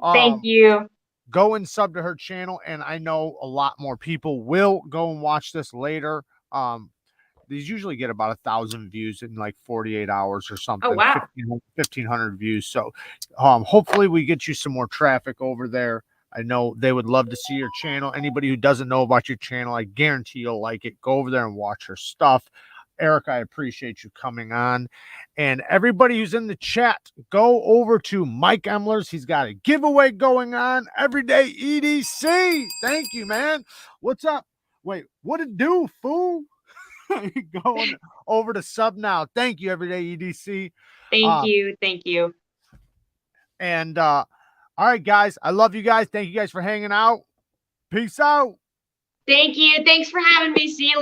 Thank you. Go and sub to her channel, and I know a lot more people will go and watch this later. These usually get about 1,000 views in like 48 hours or something. Oh, wow. 1,500 views. So hopefully we get you some more traffic over there. I know they would love to see your channel. Anybody who doesn't know about your channel, I guarantee you'll like it. Go over there and watch her stuff. Eric, I appreciate you coming on. And everybody who's in the chat, go over to Mike Emler's. He's got a giveaway going on. Everyday EDC. Thank you, man. What's up? Wait, what it do, fool? Going over to sub now. Thank you, Everyday EDC. Thank you. Thank you. And all right, guys. I love you guys. Thank you guys for hanging out. Peace out. Thank you. Thanks for having me. See you later.